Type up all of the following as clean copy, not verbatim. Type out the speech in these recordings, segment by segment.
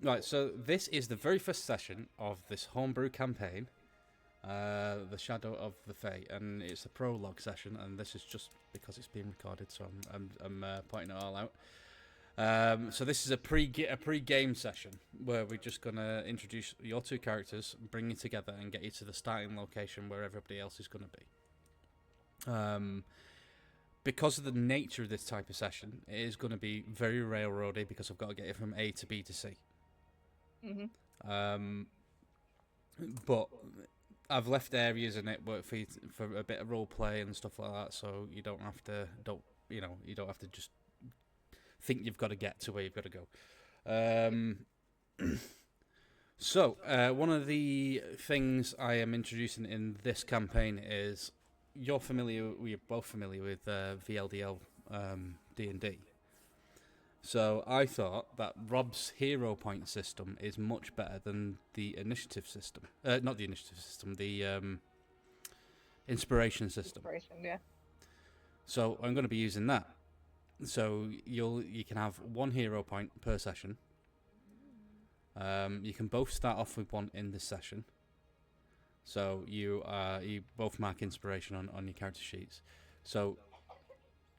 Right, so this is the very first session of this homebrew campaign, The Shadow of the Fae, and it's a prologue session, and this is just because it's being recorded, so I'm pointing it all out. So this is a pre-game session where we're just gonna introduce your two characters, bring you together, and get you to the starting location where everybody else is gonna be. Because of the nature of this type of session, it is going to be very railroady because I've got to get it from A to B to C. But I've left areas in it for a bit of role play and stuff like that, so you don't have to just think you've got to get to where you've got to go. So one of the things I am introducing in this campaign is we're both familiar with VLDL D&D. So I thought that Rob's hero point system is much better than the initiative system. Not the initiative system, the inspiration system. Inspiration, yeah. So I'm going to be using that. So you can have one hero point per session. You can both start off with one in this session. So you both mark inspiration on your character sheets. So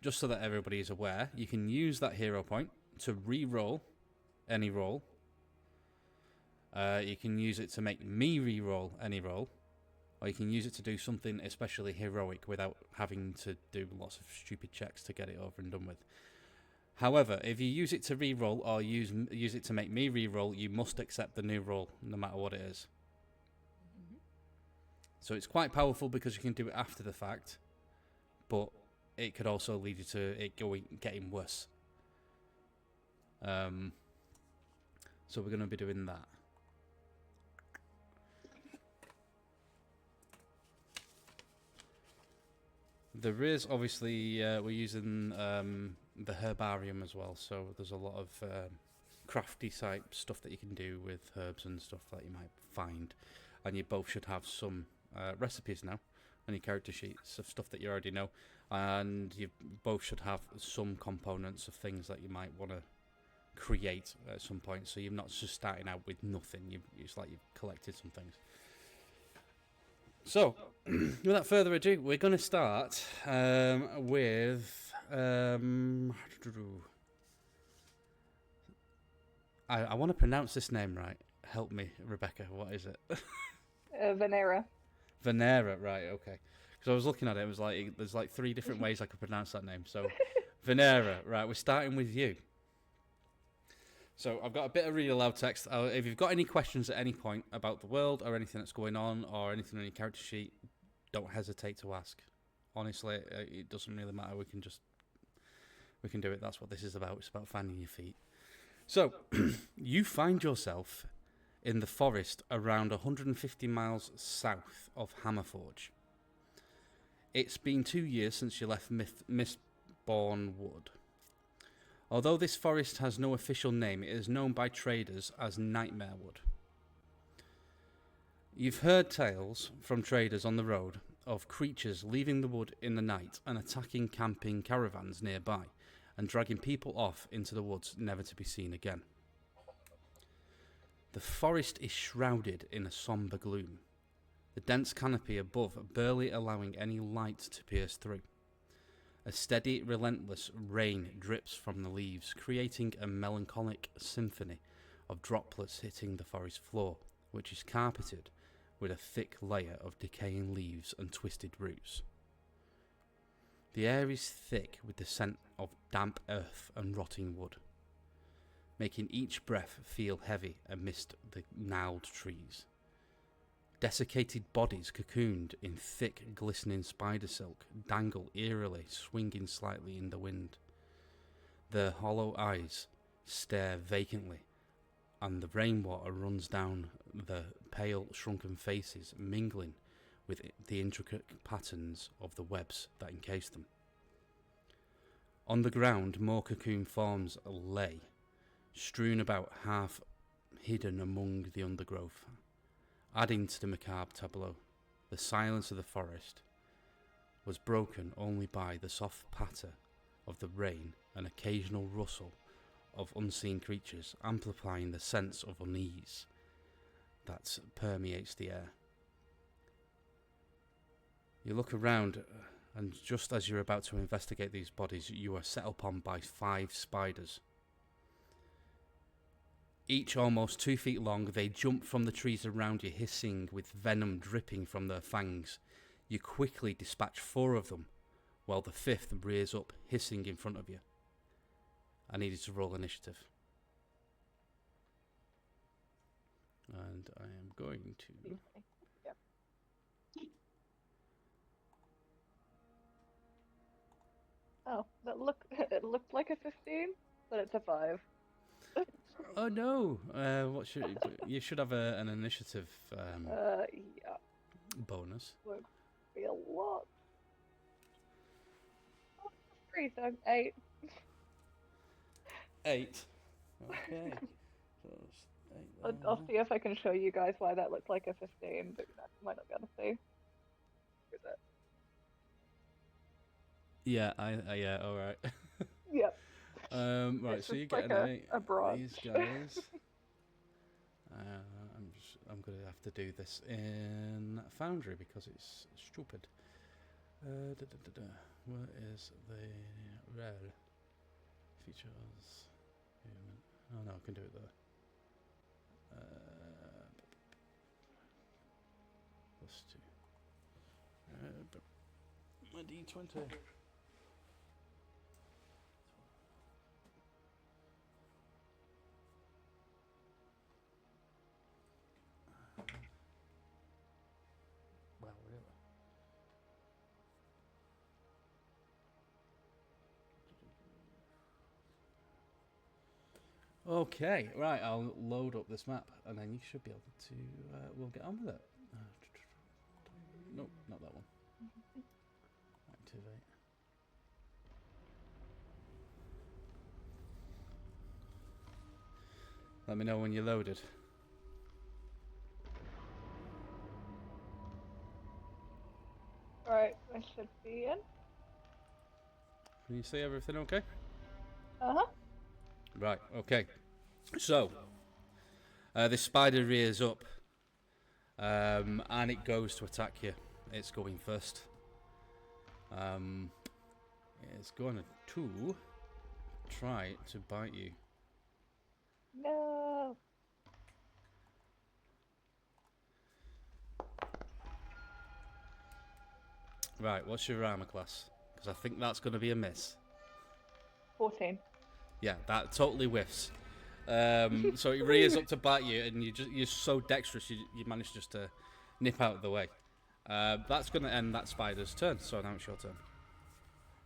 just so that everybody is aware, you can use that hero point to re-roll any roll. You can use it to make me re-roll any roll, or you can use it to do something especially heroic without having to do lots of stupid checks to get it over and done with. However, if you use it to re-roll or use it to make me re-roll, you must accept the new roll, no matter what it is. So it's quite powerful because you can do it after the fact, but it could also lead you to it getting worse. So we're going to be doing that. There is obviously we're using the herbarium as well, so there's a lot of crafty type stuff that you can do with herbs and stuff that you might find, and you both should have some recipes now on your character sheets of stuff that you already know, and you both should have some components of things that you might want to create at some point, so you're not just starting out with nothing. It's like you've collected some things. So without further ado, we're going to start with I want to pronounce this name right. Help me, Rebecca. What is it? Vaneryra. Vaneryra, right? Okay. Because I was looking at it, it was like there's like 3 different ways I could pronounce that name. So Vaneryra, right? We're starting with you. So I've got a bit of read aloud text. If you've got any questions at any point about the world or anything that's going on or anything on your character sheet, don't hesitate to ask. Honestly, it doesn't really matter. We can do it. That's what this is about. It's about finding your feet. So you find yourself in the forest around 150 miles south of Hammerforge. It's been 2 years since you left Mistborn Wood. Although this forest has no official name, it is known by traders as Nightmare Wood. You've heard tales from traders on the road of creatures leaving the wood in the night and attacking camping caravans nearby and dragging people off into the woods never to be seen again. The forest is shrouded in a sombre gloom, the dense canopy above barely allowing any light to pierce through. A steady, relentless rain drips from the leaves, creating a melancholic symphony of droplets hitting the forest floor, which is carpeted with a thick layer of decaying leaves and twisted roots. The air is thick with the scent of damp earth and rotting wood, making each breath feel heavy amidst the gnarled trees. Desiccated bodies cocooned in thick, glistening spider silk dangle eerily, swinging slightly in the wind. Their hollow eyes stare vacantly, and the rainwater runs down the pale, shrunken faces, mingling with the intricate patterns of the webs that encase them. On the ground, more cocoon forms lay, strewn about, half hidden among the undergrowth. Adding to the macabre tableau, the silence of the forest was broken only by the soft patter of the rain and occasional rustle of unseen creatures, amplifying the sense of unease that permeates the air. You look around, and just as you're about to investigate these bodies, you are set upon by 5 spiders. Each almost 2 feet long, they jump from the trees around you, hissing with venom dripping from their fangs. You quickly dispatch 4 of them, while the 5th rears up, hissing in front of you. I need you to roll initiative. And I am going to... Oh, it looked like a 15, but it's a 5. Oh no! You should have an initiative Yeah. bonus. Would be a lot. Oh, 3, so 8. 8. Okay. So it's 8 I'll see if I can show you guys why that looks like a 15, but you might not be able to see. Is it? Yeah, yeah, alright. Yep. Right, It's so you just get like an 8. a branch. These guys. I'm gonna have to do this in Foundry because it's stupid. Where is the rare features? Oh no, I can do it there. Plus 2. My D20. Well, really. Okay, right, I'll load up this map and then you should be able to, we'll get on with it. Nope, not that one. Activate. Let me know when you're loaded. Right, I should be in. Can you see everything okay? Uh-huh. Right, okay. So, this spider rears up, and it goes to attack you. It's going first. It's going to try to bite you. No. Right, what's your armor class? Because I think that's going to be a miss. 14. Yeah, that totally whiffs. So it rears up to bite you, and you're so dexterous, you manage just to nip out of the way. That's going to end that spider's turn, so now it's your turn.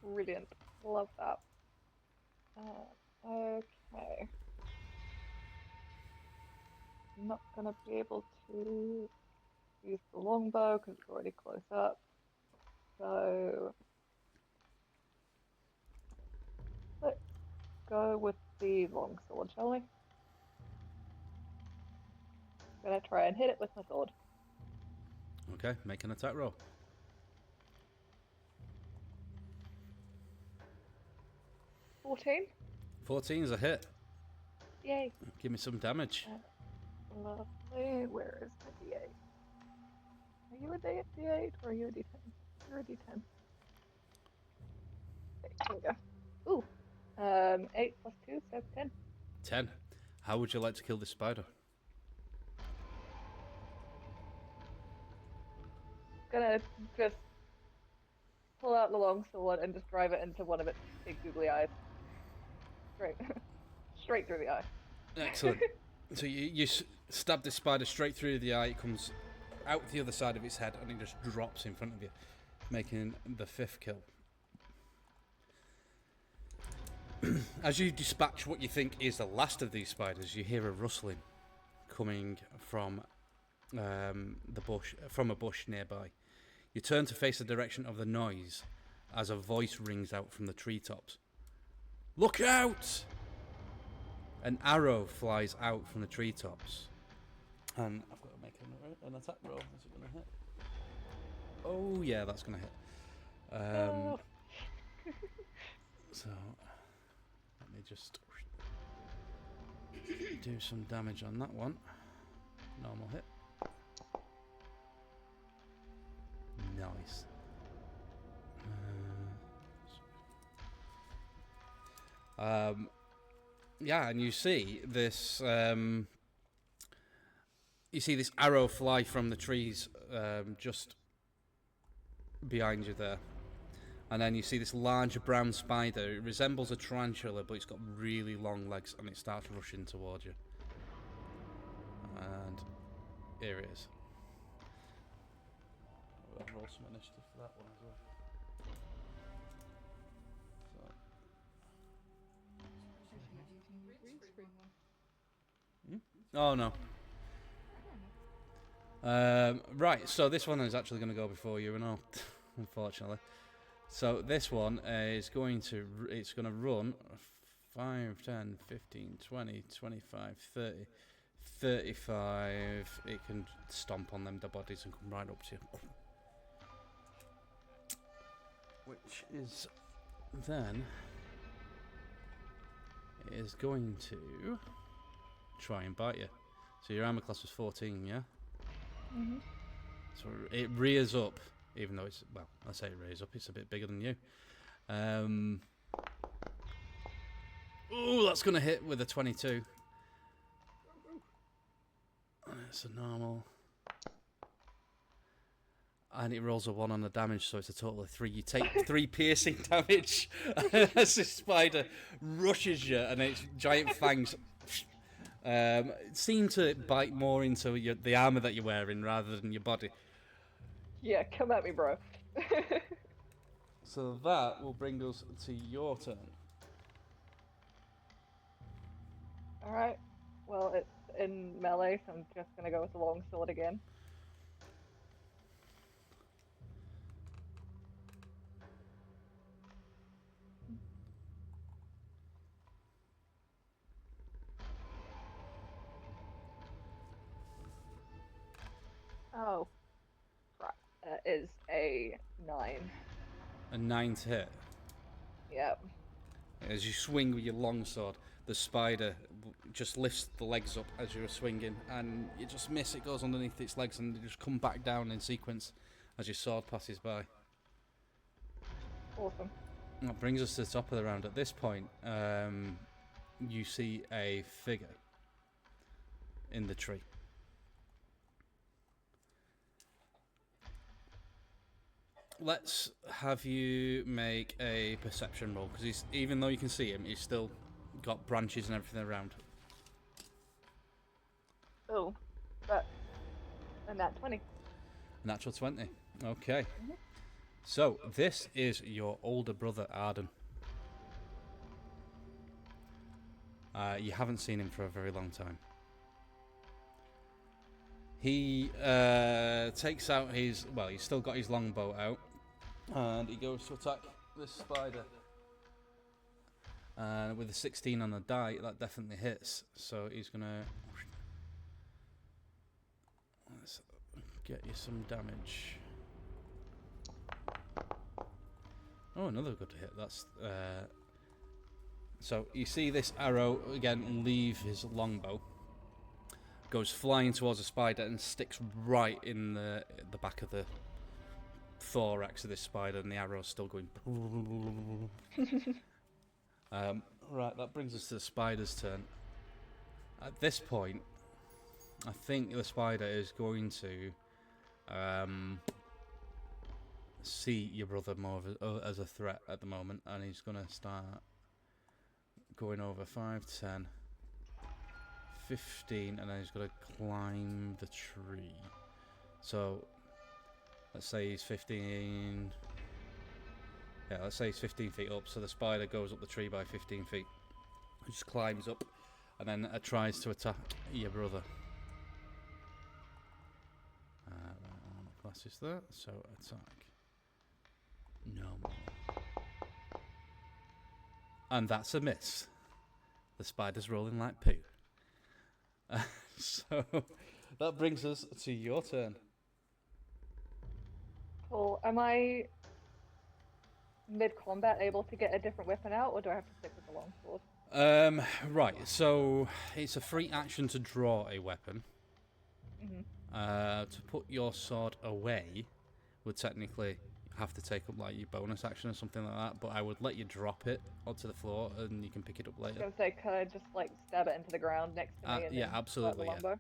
Brilliant. Love that. Okay. I'm not going to be able to use the longbow because it's already close up. So let's go with the longsword, shall we? I'm going to try and hit it with my sword. Okay, make an attack roll. 14. 14 is a hit. Yay. Give me some damage. Lovely. Where is my D8? Are you a D8 or are you a D10? You're a D10. Okay, here we go. Ooh. 8 plus 2, so 10. 10. How would you like to kill this spider? Gonna just pull out the longsword and just drive it into one of its big googly eyes. Straight through the eye. Excellent. So you stab this spider straight through the eye. It comes out the other side of its head and it just drops in front of you, making the 5th kill. As you dispatch what you think is the last of these spiders, you hear a rustling coming from the bush, from a bush nearby. You turn to face the direction of the noise as a voice rings out from the treetops. Look out! An arrow flies out from the treetops. And I've got to make an attack roll. Is it going to hit? Oh yeah, that's going to hit. So, let me just... do some damage on that one. Normal hit. Nice. Yeah, and you see this. You see this arrow fly from the trees just behind you there. And then you see this large brown spider. It resembles a tarantula, but it's got really long legs, and it starts rushing towards you. And here it is. I'll roll some initiative for that one as well. Oh no. Right, so this one is actually going to go before you and all, unfortunately. So this one is going to run 5, 10, 15, 20, 25, 30, 35. It can stomp on them, the bodies, and come right up to you. Which is then it is going to try and bite you. So your armor class was 14, yeah? Mm-hmm. So it rears up, even though it's, well, I say it rears up, it's a bit bigger than you. Oh, that's going to hit with a 22. It's a normal. And it rolls a 1 on the damage, so it's a total of 3. You take 3 piercing damage as this spider rushes you, and its giant fangs seem to bite more into the armor that you're wearing rather than your body. Yeah, come at me, bro. So that will bring us to your turn. Alright. Well, it's in melee, so I'm just gonna go with the long sword again. Oh. Right. That is a 9. A 9 to hit. Yep. As you swing with your longsword, the spider just lifts the legs up as you're swinging, and you just miss. It goes underneath its legs, and they just come back down in sequence as your sword passes by. Awesome. That brings us to the top of the round. At this point, you see a figure in the tree. Let's have you make a perception roll, because even though you can see him, he's still got branches and everything around. Oh, that's a nat 20. Natural 20. Okay. Mm-hmm. So, this is your older brother, Arden. You haven't seen him for a very long time. He takes out his... Well, he's still got his longbow out. And he goes to attack this spider. And with a 16 on the die, that definitely hits. So he's going to... Let's get you some damage. Oh, another good hit. That's... So you see this arrow, again, leave his longbow. Goes flying towards the spider and sticks right in the back of the thorax of this spider, and the arrow's still going. Right, that brings us to the spider's turn. At this point, I think the spider is going to see your brother more as a threat at the moment, and he's going to start going over 5, 10, 15, and then he's going to climb the tree. So let's say he's 15. Yeah, let's say he's 15 feet up. So the spider goes up the tree by 15 feet. He just climbs up and then tries to attack your brother. Classes that. So attack. No more. And that's a miss. The spider's rolling like poo. So that brings us to your turn. Cool. Am I mid-combat able to get a different weapon out, or do I have to stick with the longsword? Right, so it's a free action to draw a weapon. To put your sword away would technically have to take up like your bonus action or something like that, but I would let you drop it onto the floor and you can pick it up I was later. gonna say, could I just like stab it into the ground next to me and Yeah, then grab the absolutely, yeah. longbow?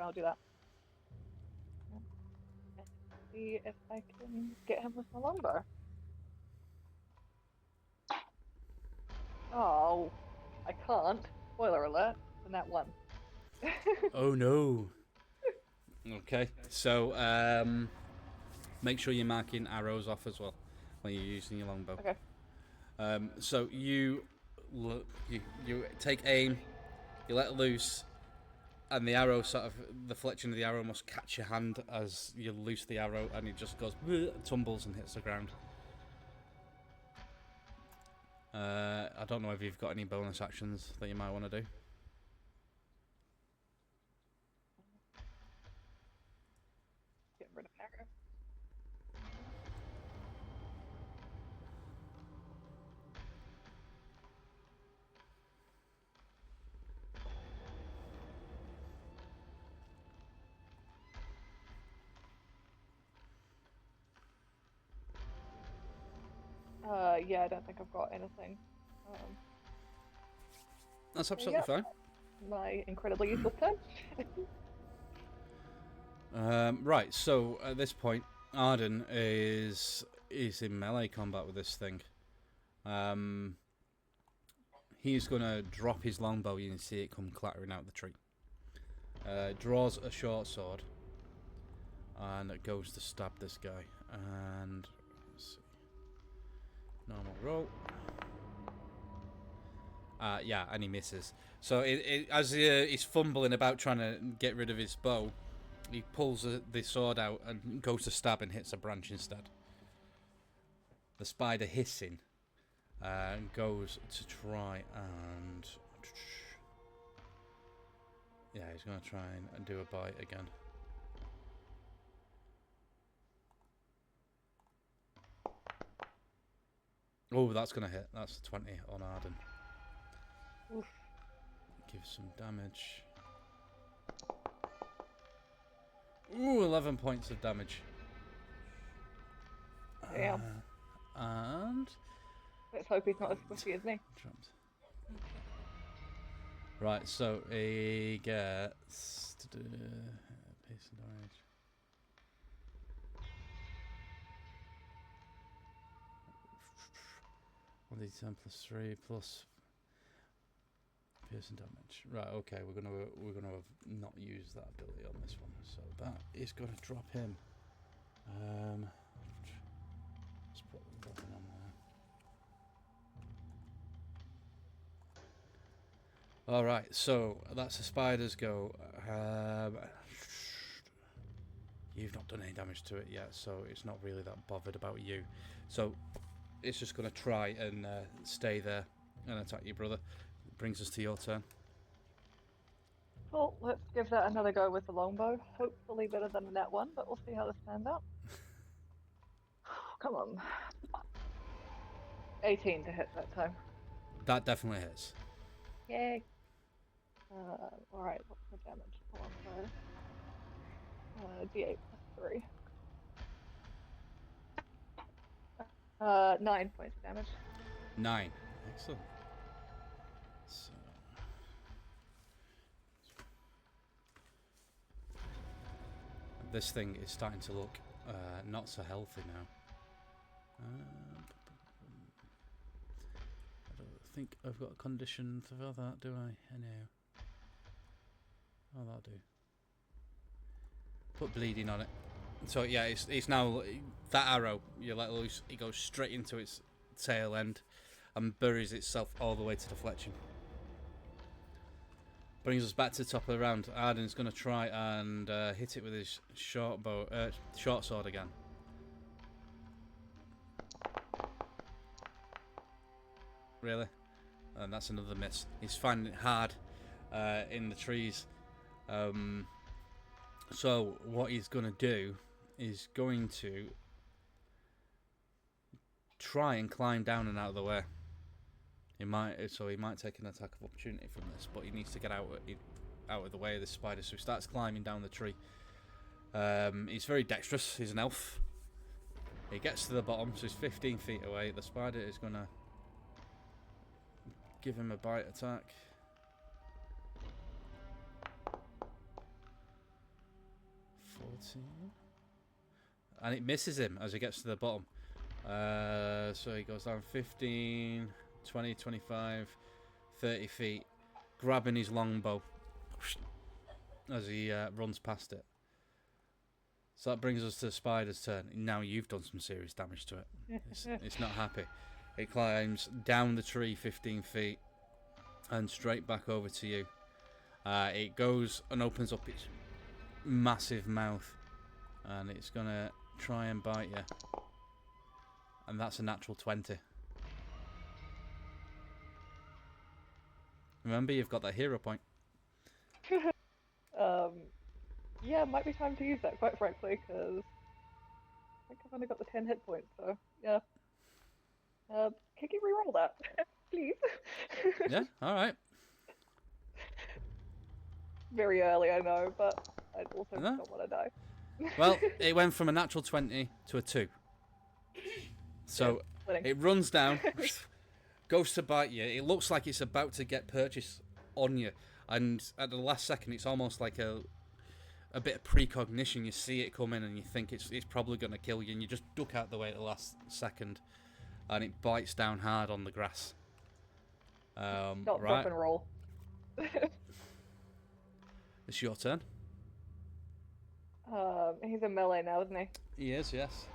I'll do that. And see if I can get him with my longbow. Oh, I can't. Spoiler alert. And that one. Oh no. Okay, so make sure you're marking arrows off as well when you're using your longbow. Okay. So you take aim, you let loose, and the arrow the fletching of the arrow must catch your hand as you loose the arrow, and it just goes, tumbles and hits the ground. I don't know if you've got any bonus actions that you might want to do. Get rid of an arrow. Yeah, I don't think I've got anything. That's absolutely fine. My incredibly useless turn. Right, so at this point, Arden is in melee combat with this thing. He's going to drop his longbow. You can see it come clattering out the tree. Draws a short sword and it goes to stab this guy. And let's see. Normal roll. Yeah, and he misses. So as he's fumbling about trying to get rid of his bow, he pulls the sword out and goes to stab and hits a branch instead. The spider hissing goes to try and... Yeah, he's going to try and do a bite again. Oh, that's going to hit. That's a 20 on Arden. Oof. Give some damage. Ooh, 11 points of damage. Damn. And... Let's hope he's not as squishy as me. Jumped. Right, so he gets... Pace and damage. One d10 plus 3 plus piercing damage. Right, okay, we're gonna have not used that ability on this one, so that is gonna drop him. Let's put the weapon on there. All right, so that's the spider's go. You've not done any damage to it yet, so it's not really that bothered about you. So it's just going to try and stay there and attack your brother. Brings us to your turn. Well, let's give that another go with the longbow. Hopefully better than the net one, but we'll see how this pans out. Come on. 18 to hit that time. That definitely hits. Yay. Alright, what's the damage? Hold on, D8 plus 3. 9 points of damage. 9. Excellent. So... This thing is starting to look not so healthy now. I don't think I've got a condition for that, do I? I know. Oh, that'll do. Put bleeding on it. So yeah, it's now that arrow you let loose. It goes straight into its tail end and buries itself all the way to the fletching. Brings us back to the top of the round. Arden's going to try and hit it with his short sword again. Really? And that's another miss. He's finding it hard in the trees. So what he's going to do is going to try and climb down and out of the way. He might take an attack of opportunity from this, but he needs to get out of the way of this spider. So he starts climbing down the tree. He's very dexterous. He's an elf. He gets to the bottom, so he's 15 feet away. The spider is gonna give him a bite attack. 14. And it misses him as he gets to the bottom. So he goes down 15, 20, 25, 30 feet, grabbing his longbow as he runs past it. So that brings us to the spider's turn. Now you've done some serious damage to it. It's not happy. It climbs down the tree 15 feet and straight back over to you. It goes and opens up its massive mouth, and it's going to try and bite you. And that's a natural 20. Remember, you've got that hero point. Yeah, it might be time to use that, quite frankly, because I think I've only got the 10 hit points, so yeah. Can you reroll that, please? Yeah, alright. Very early, I know, but I also don't want to die. Well, it went from a natural 20 to a 2. So it runs down, goes to bite you. It looks like it's about to get purchase on you, and at the last second, it's almost like a bit of precognition. You see it coming, and you think it's probably going to kill you, and you just duck out the way at the last second, and it bites down hard on the grass. Stop, right. drop, and roll. It's your turn. He's in melee now, isn't he? He is, yes.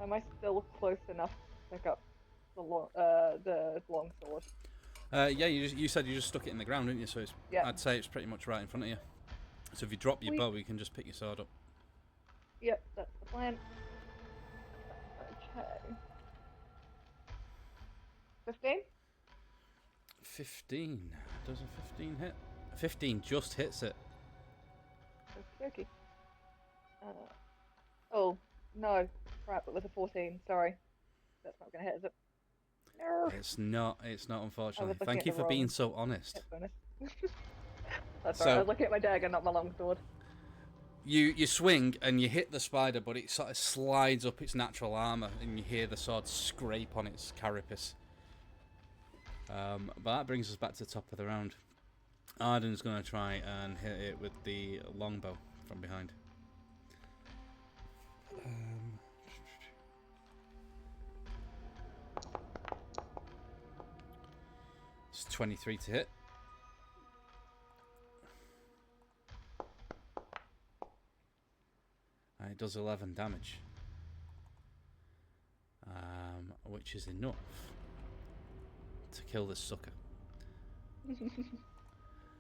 Am I still close enough to pick up the long sword? Yeah, you said you just stuck it in the ground, didn't you? So I'd say it's pretty much right in front of you. So if you drop your bow, you can just pick your sword up. Yep, that's the plan. Okay. 15? 15. Does a 15 hit? 15 just hits it. Okay. Oh, no. Crap, it was a 14. Sorry. That's not going to hit, is it? No. It's not, unfortunately. Thank you for being so honest. That's alright, I was looking at my dagger, not my longsword. You swing and you hit the spider, but it sort of slides up its natural armour, and you hear the sword scrape on its carapace. But that brings us back to the top of the round. Arden's going to try and hit it with the longbow from behind. It's 23 to hit. And it does 11 damage. Which is enough to kill this sucker.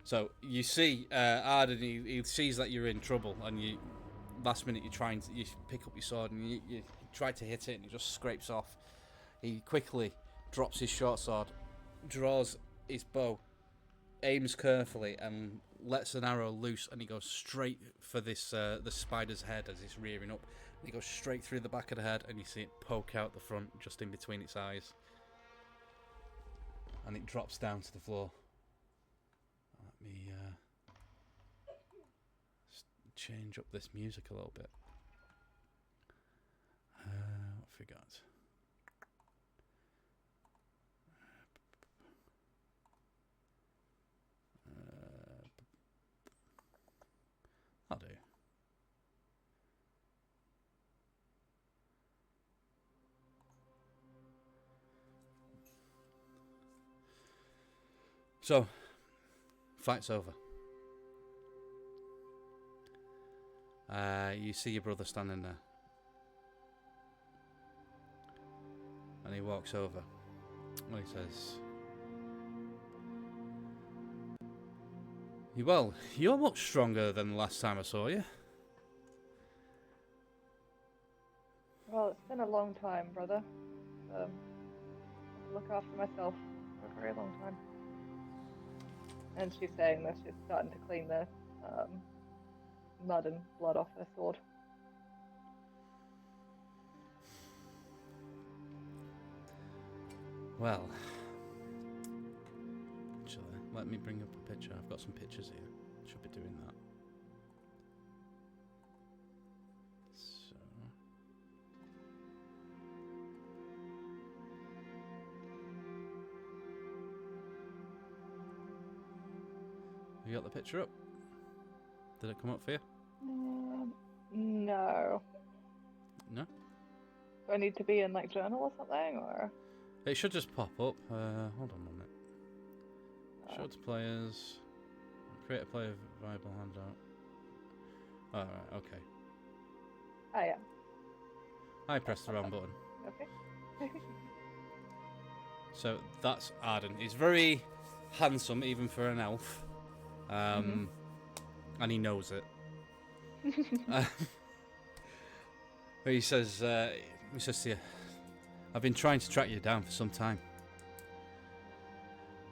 So you see Arden, he sees that you're in trouble, and you last minute you pick up your sword and you try to hit it, and it just scrapes off. He quickly drops his short sword, draws his bow, aims carefully, and lets an arrow loose, and he goes straight for this the spider's head as it's rearing up. He goes straight through the back of the head, and you see it poke out the front just in between its eyes, and it drops down to the floor. Let me change up this music a little bit. What have we got? I'll do. So, fight's over. You see your brother standing there. And he walks over. And he says, "Well, you're much stronger than the last time I saw you." Well, it's been a long time, brother. Look after myself for a very long time. And she's saying that she's starting to clean the mud and blood off her sword. Well, actually, let me bring up a picture. I've got some pictures here. Should be doing that. So, you got the picture up? Did it come up for you? No. No? Do I need to be in like journal or something, or? It should just pop up. Hold on a minute. Show to players. Create a player viable handout. Alright, okay. Oh yeah. I pressed the wrong button. Okay. So that's Arden. He's very handsome, even for an elf. And he knows it. He says to you, I've been trying to track you down for some time.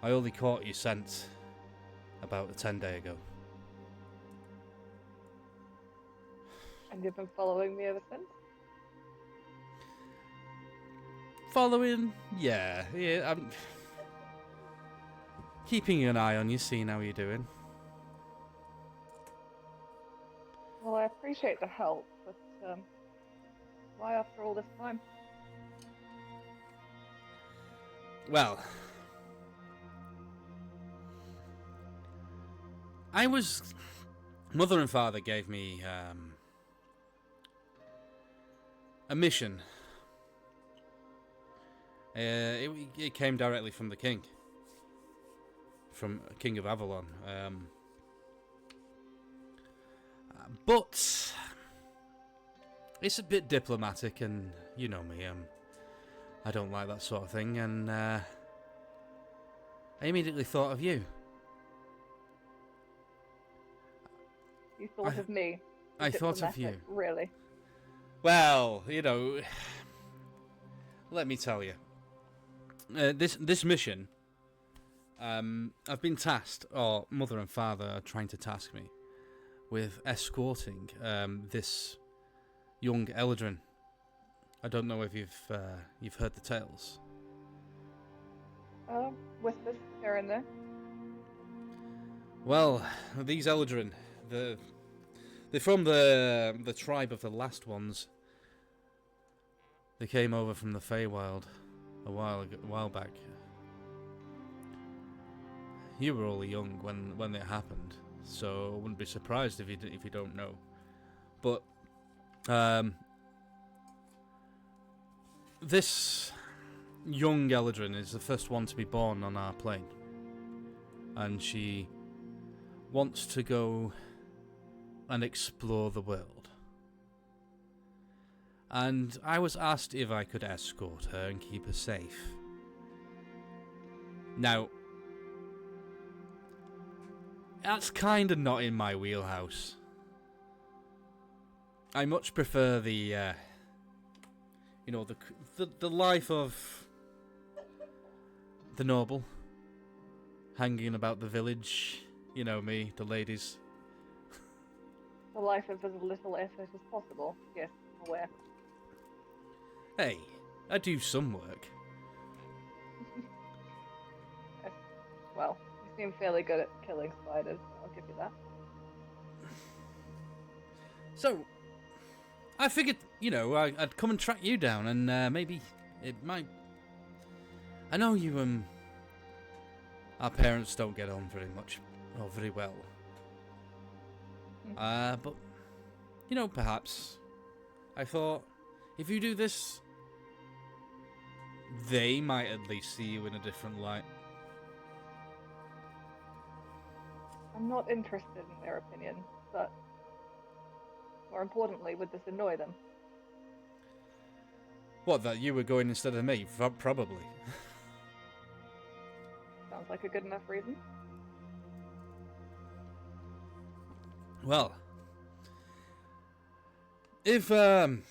I only caught your scent about 10 days ago. And you've been following me ever since? Following? Yeah, I'm keeping an eye on you, seeing how you're doing. Well, I appreciate the help, but why after all this time? Well, Mother and Father gave me a mission. It came directly from the king. From King of Avalon. But it's a bit diplomatic, and you know me, I don't like that sort of thing, and I immediately thought of you. You thought of me? I thought of you. Really? Well, you know, let me tell you. This mission, I've been tasked, or Mother and Father are trying to task me, with escorting this young Eldrin. I don't know if you've heard the tales. Whispers here and there. Well, these Eldrin, they're from the tribe of the Last Ones. They came over from the Feywild a while back. You were only young when it happened, so I wouldn't be surprised if you don't know. But this young Eldrin is the first one to be born on our plane, and she wants to go and explore the world. And I was asked if I could escort her and keep her safe. Now, that's kind of not in my wheelhouse. I much prefer the life of the noble, hanging about the village. You know me, the ladies. The life of as little effort as possible. Yes, I'm aware. Hey, I do some work. Yes. Well, you seem fairly good at killing spiders. I'll give you that. So, I figured, I'd come and track you down, and maybe it might. I know you our parents don't get on very much, or very well. But perhaps I thought if you do this, they might at least see you in a different light. I'm not interested in their opinion, but more importantly, would this annoy them? What, that you were going instead of me? Probably. Sounds like a good enough reason. Well, if you're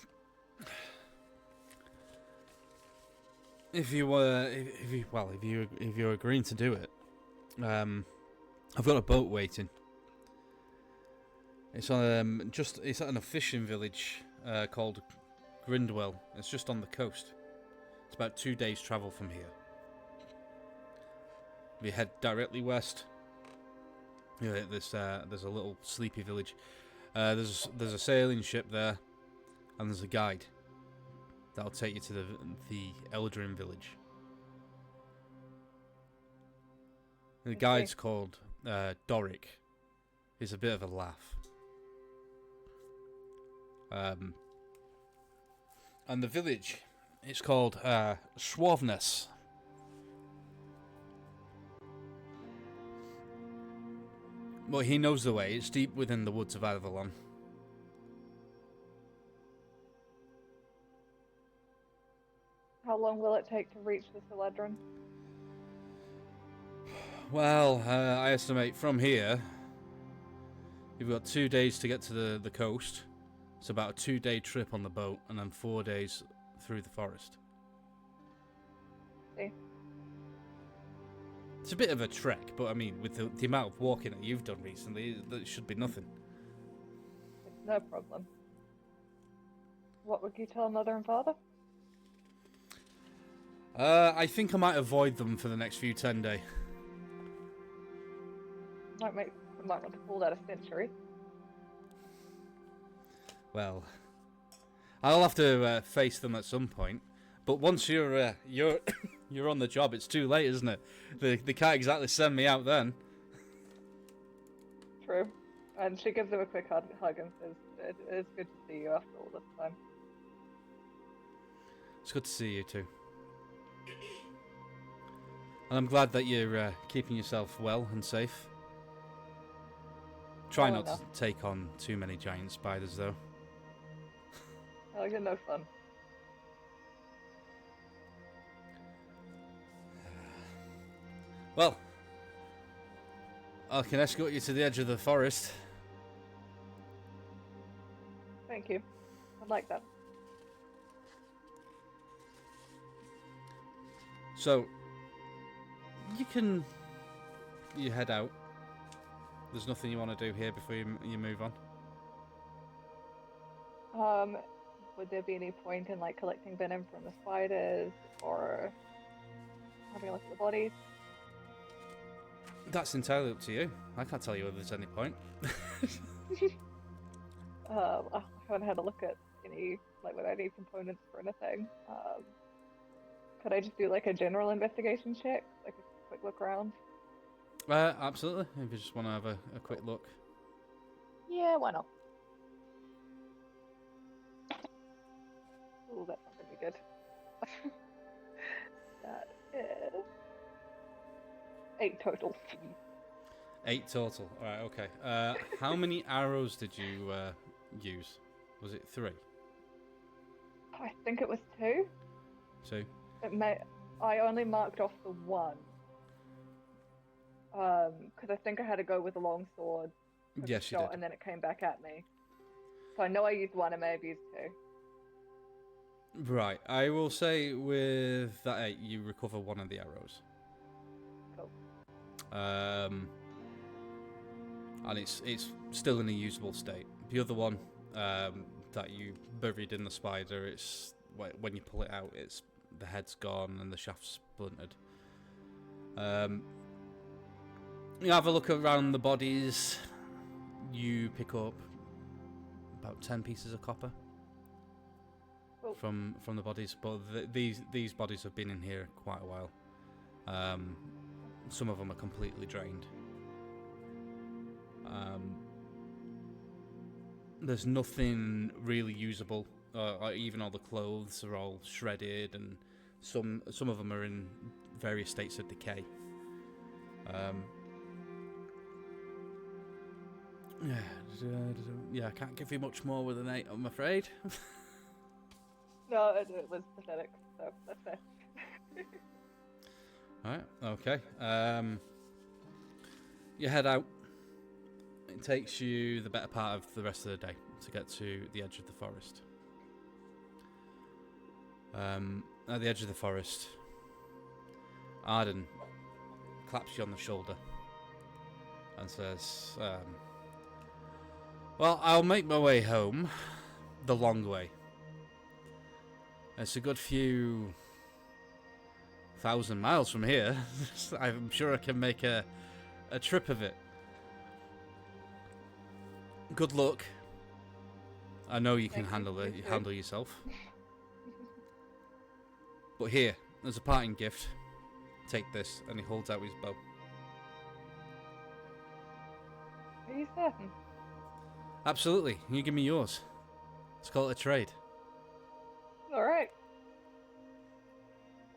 agreeing to do it, I've got a boat waiting. It's on it's at a fishing village called Grindwell. It's just on the coast. It's about 2 days' travel from here. We head directly west. You know, there's a little sleepy village. There's a sailing ship there, and there's a guide that'll take you to the Eldrin village. The guide's called Doric. He's a bit of a laugh. And the village, it's called Schwavness. Well, he knows the way. It's deep within the woods of Avalon. How long will it take to reach the Celadron? Well, I estimate from here, you've got 2 days to get to the coast. It's about a 2-day trip on the boat, and then 4 days through the forest. See. It's a bit of a trek, but I mean, with the amount of walking that you've done recently, that should be nothing. It's no problem. What would you tell Mother and Father? I think I might avoid them for the next few 10 days. Might want to call that a century. Well, I'll have to face them at some point. But once you're you're on the job, it's too late, isn't it? They can't exactly send me out then. True. And she gives him a quick hug and says, "It's good to see you after all this time." It's good to see you too. And I'm glad that you're keeping yourself well and safe. Try not to take on too many giant spiders, though. Oh, you're no fun. Well, I can escort you to the edge of the forest. Thank you. I like that. So, you head out. There's nothing you want to do here before you move on? Would there be any point in like collecting venom from the spiders or having a look at the bodies? That's entirely up to you. I can't tell you whether there's any point. I haven't had a look at any, like, would I need components for anything? Could I just do like a general investigation check, like a quick look around? Absolutely. If you just want to have a quick look. Yeah, why not? Oh, that's not gonna be good. That is 8 total. 8 total. Alright, okay. How many arrows did you use? Was it 3? I think it was 2. 2? I only marked off the 1. Because I think I had to go with a long sword. Yes, you did. And then it came back at me. So I know I used 1 and maybe used 2. Right, I will say with that 8, you recover 1 of the arrows. Cool. And it's still in a usable state. The other one that you buried in the spider, it's when you pull it out, it's the head's gone and the shaft's splintered. You have a look around the bodies. You pick up about 10 pieces of copper. From the bodies, but these bodies have been in here quite a while. Some of them are completely drained. There's nothing really usable. Even all the clothes are all shredded, and some of them are in various states of decay. Yeah, I can't give you much more with an 8, I'm afraid. No, it was pathetic, so that's fair. Alright, okay. You head out. It takes you the better part of the rest of the day to get to the edge of the forest. At the edge of the forest, Arden claps you on the shoulder and says, well, I'll make my way home the long way. It's a good few 1,000 miles from here. I'm sure I can make a trip of it. Good luck. I know you can handle yourself. But here, as a parting gift, take this, and he holds out his bow. Are you certain? Absolutely. You give me yours. Let's call it a trade. Alright.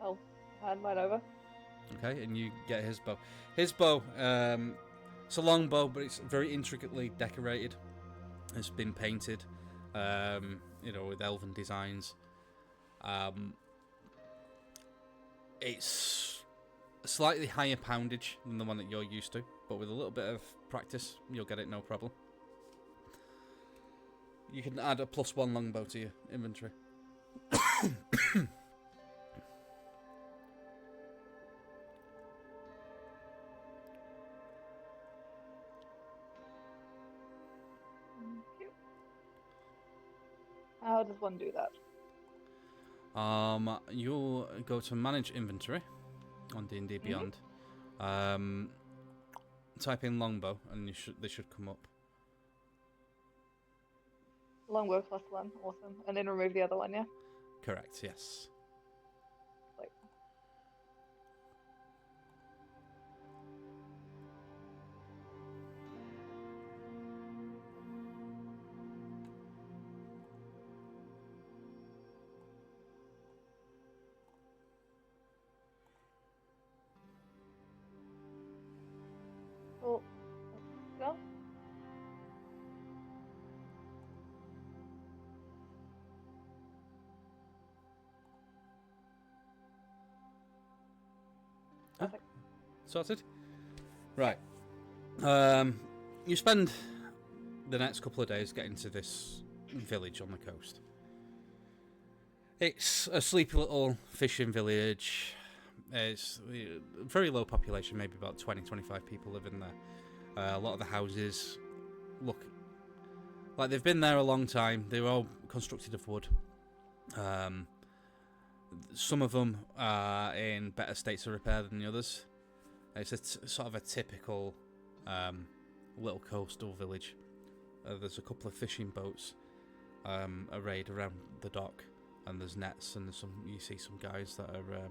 I'll hand mine over. Okay, and you get his bow. His bow, it's a long bow, but it's very intricately decorated. It's been painted, with elven designs. It's a slightly higher poundage than the one that you're used to, but with a little bit of practice, you'll get it no problem. You can add a +1 longbow to your inventory. How does one do that? You'll go to manage inventory on D&D Beyond. Type in longbow, and they should come up. Longbow +1, awesome. And then remove the other one, yeah? Correct. Yes. Like. Cool. Done? Perfect. Sorted? Right. You spend the next couple of days getting to this village on the coast. It's a sleepy little fishing village. It's a very low population, maybe about 20-25 people live in there. A lot of the houses look like they've been there a long time. They were all constructed of wood. Some of them are in better states of repair than the others. It's sort of a typical little coastal village. There's a couple of fishing boats arrayed around the dock, and there's nets, and you see some guys that are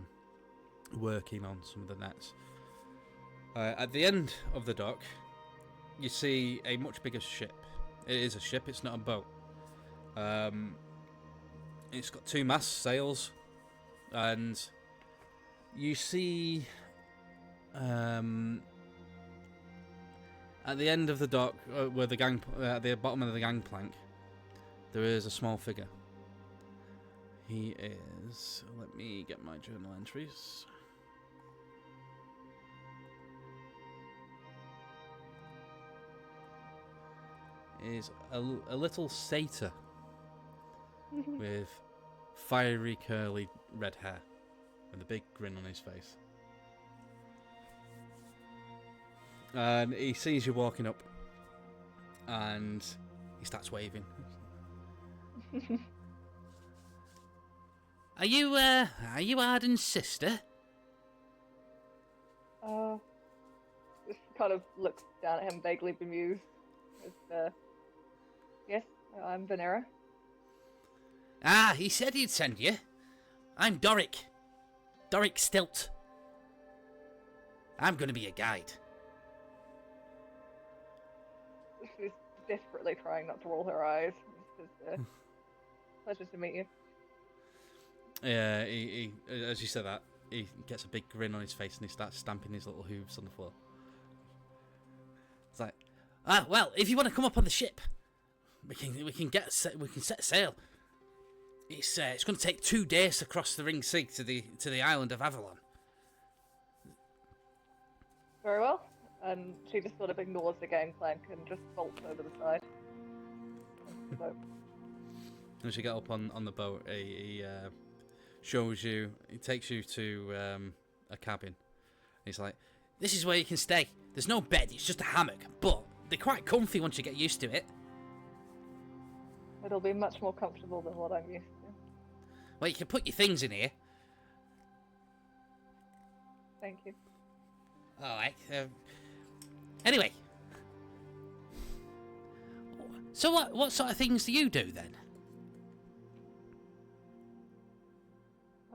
working on some of the nets. At the end of the dock, you see a much bigger ship. It is a ship, it's not a boat. It's got 2 masts, sails, and you see at the end of the dock, where at the bottom of the gangplank, there is a small figure. He is. Let me get my journal entries. Is a little satyr with fiery curly red hair and a big grin on his face. And he sees you walking up, and he starts waving. Are you Arden's sister? Just kind of looks down at him, vaguely bemused. Yes, I'm Vaneryra. Ah, he said he'd send you. I'm Doric. Doric Stilt. I'm going to be a guide. She's desperately trying not to roll her eyes. Pleasure to meet you. Yeah, he as you said that, he gets a big grin on his face and he starts stamping his little hooves on the floor. It's like, well, if you want to come up on the ship, we can set sail. It's going to take 2 days to cross the Ring Sea to the island of Avalon. Very well. And she just sort of ignores the gangplank and just bolts over the side. As you get up on the boat, he shows you. He takes you to a cabin. He's like, "This is where you can stay. There's no bed. It's just a hammock, but they're quite comfy once you get used to it." It'll be much more comfortable than what I'm used to. Well, you can put your things in here. thank you. Alright. Anyway. So what sort of things do you do then?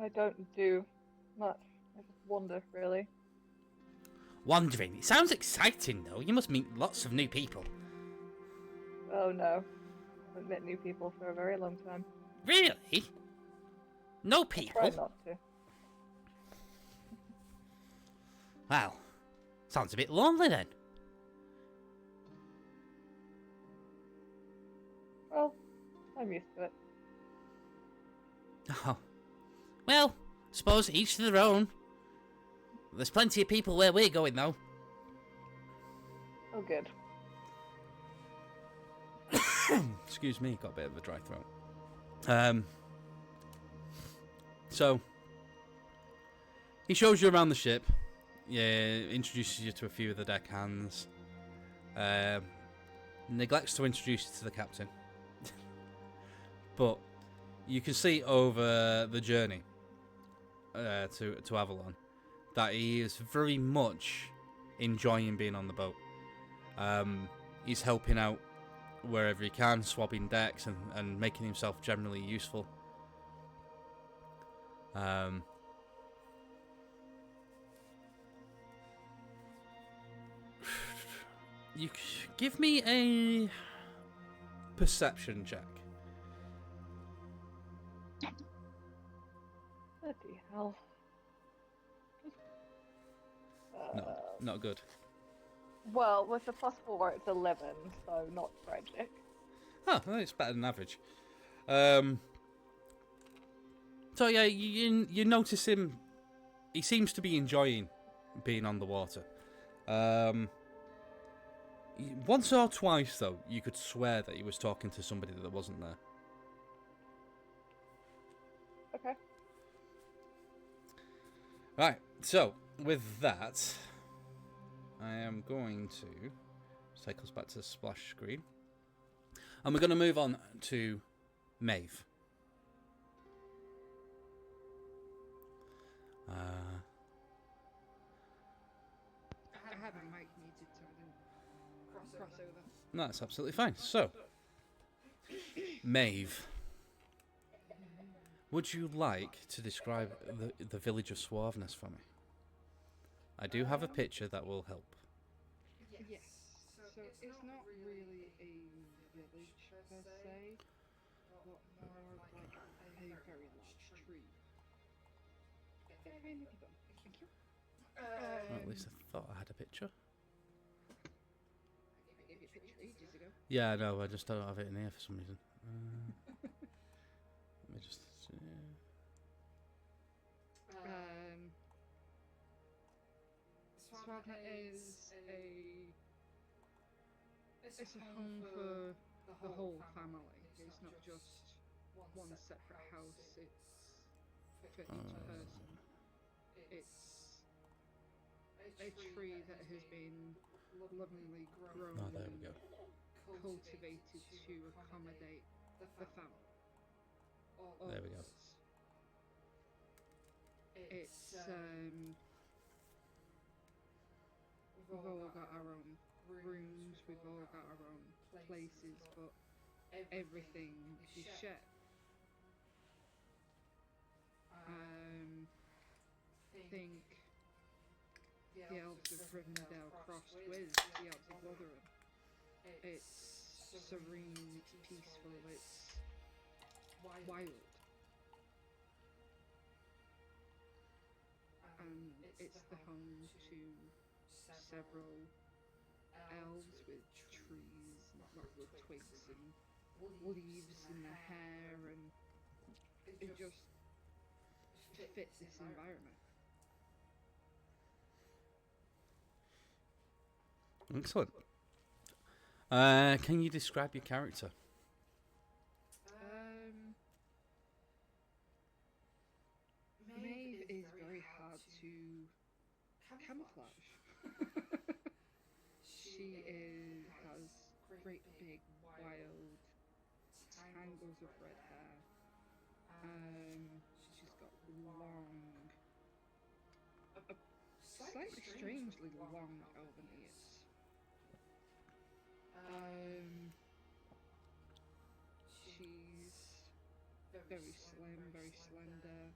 I don't do much. I just wander, really. Wandering. It sounds exciting though. You must meet lots of new people. Oh no. I haven't met new people for a very long time. Really? No I people? try not to. Wow. Sounds a bit lonely then. Well, I'm used to it. Oh. Well, I suppose each to their own. There's plenty of people where we're going though. Oh, good. Excuse me, got a bit of a dry throat. So he shows you around the ship. Yeah, introduces you to a few of the deckhands. Neglects to introduce you to the captain. But you can see over the journey to Avalon that he is very much enjoying being on the boat. He's helping out wherever he can, swabbing decks and making himself generally useful. You give me a perception check. Bloody hell. No, not good. Well, with the +4, it's 11, so not tragic. Oh, well, it's better than average. So yeah, you notice him. He seems to be enjoying being on the water. Once or twice, though, you could swear that he was talking to somebody that wasn't there. Okay. Right, so with that, I am going to take us back to the splash screen. And we're going to move on to Maeve. I had my mic muted so I didn't cross over. No, that's absolutely fine. So, Maeve, would you like to describe the village of Suaveness for me? I do have a picture that will help. Yes. So it's not really a village per se, but more of like a very large tree. Very neatly done. Thank you. Or at least I thought I had a picture. I gave you a picture ages ago. Yeah, no, I just don't have it in here for some reason. Let me just see. Swagna is it's a home for the whole family. It's not just one separate house. It's for each person. It's a tree that has been lovingly grown Oh, there we go. and cultivated to accommodate the family. There we go. It's we've all got our own rooms, we've all got our own places, but everything is shared. Think the elves of Rivendell crossed with the elves of Rotherham. It's serene, it's peaceful, it's wild. And it's the home to several elves with trees, lots of twigs and leaves in their hair, and it just fits this environment. Excellent. Can you describe your character? Maeve is very hard to camouflage. She has great big wild tangles of red hair. She's got long, slightly strangely long elven ears. She's very slim, very slender,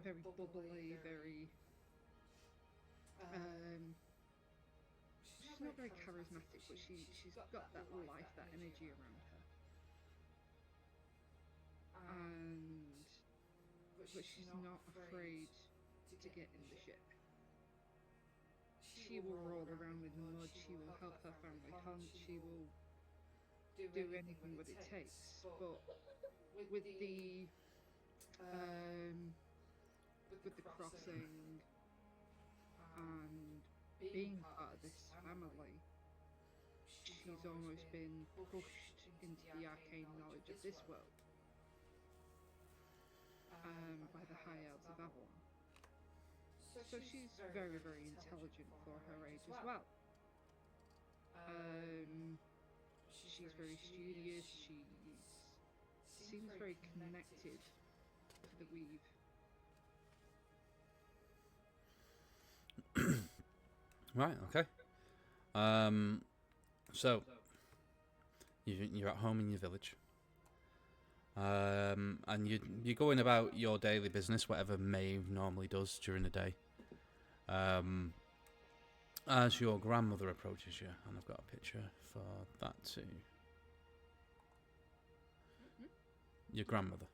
very bubbly, very she's not very charismatic, but she's got that life, that energy around her. But she's not afraid to get in the ship. She will roll around in the mud, she will help her family hunt, she will do anything that it takes. But with the crossing and being part of this family, she's almost been pushed into the arcane knowledge of this world by the High Elves of Avalon. So she's very, very intelligent for her age as well. She's very studious, she seems very connected to the weave. Right, okay. So you're at home in your village, and you're going about your daily business, whatever Maeve normally does during the day. As your grandmother approaches you, and I've got a picture for that too. Your grandmother.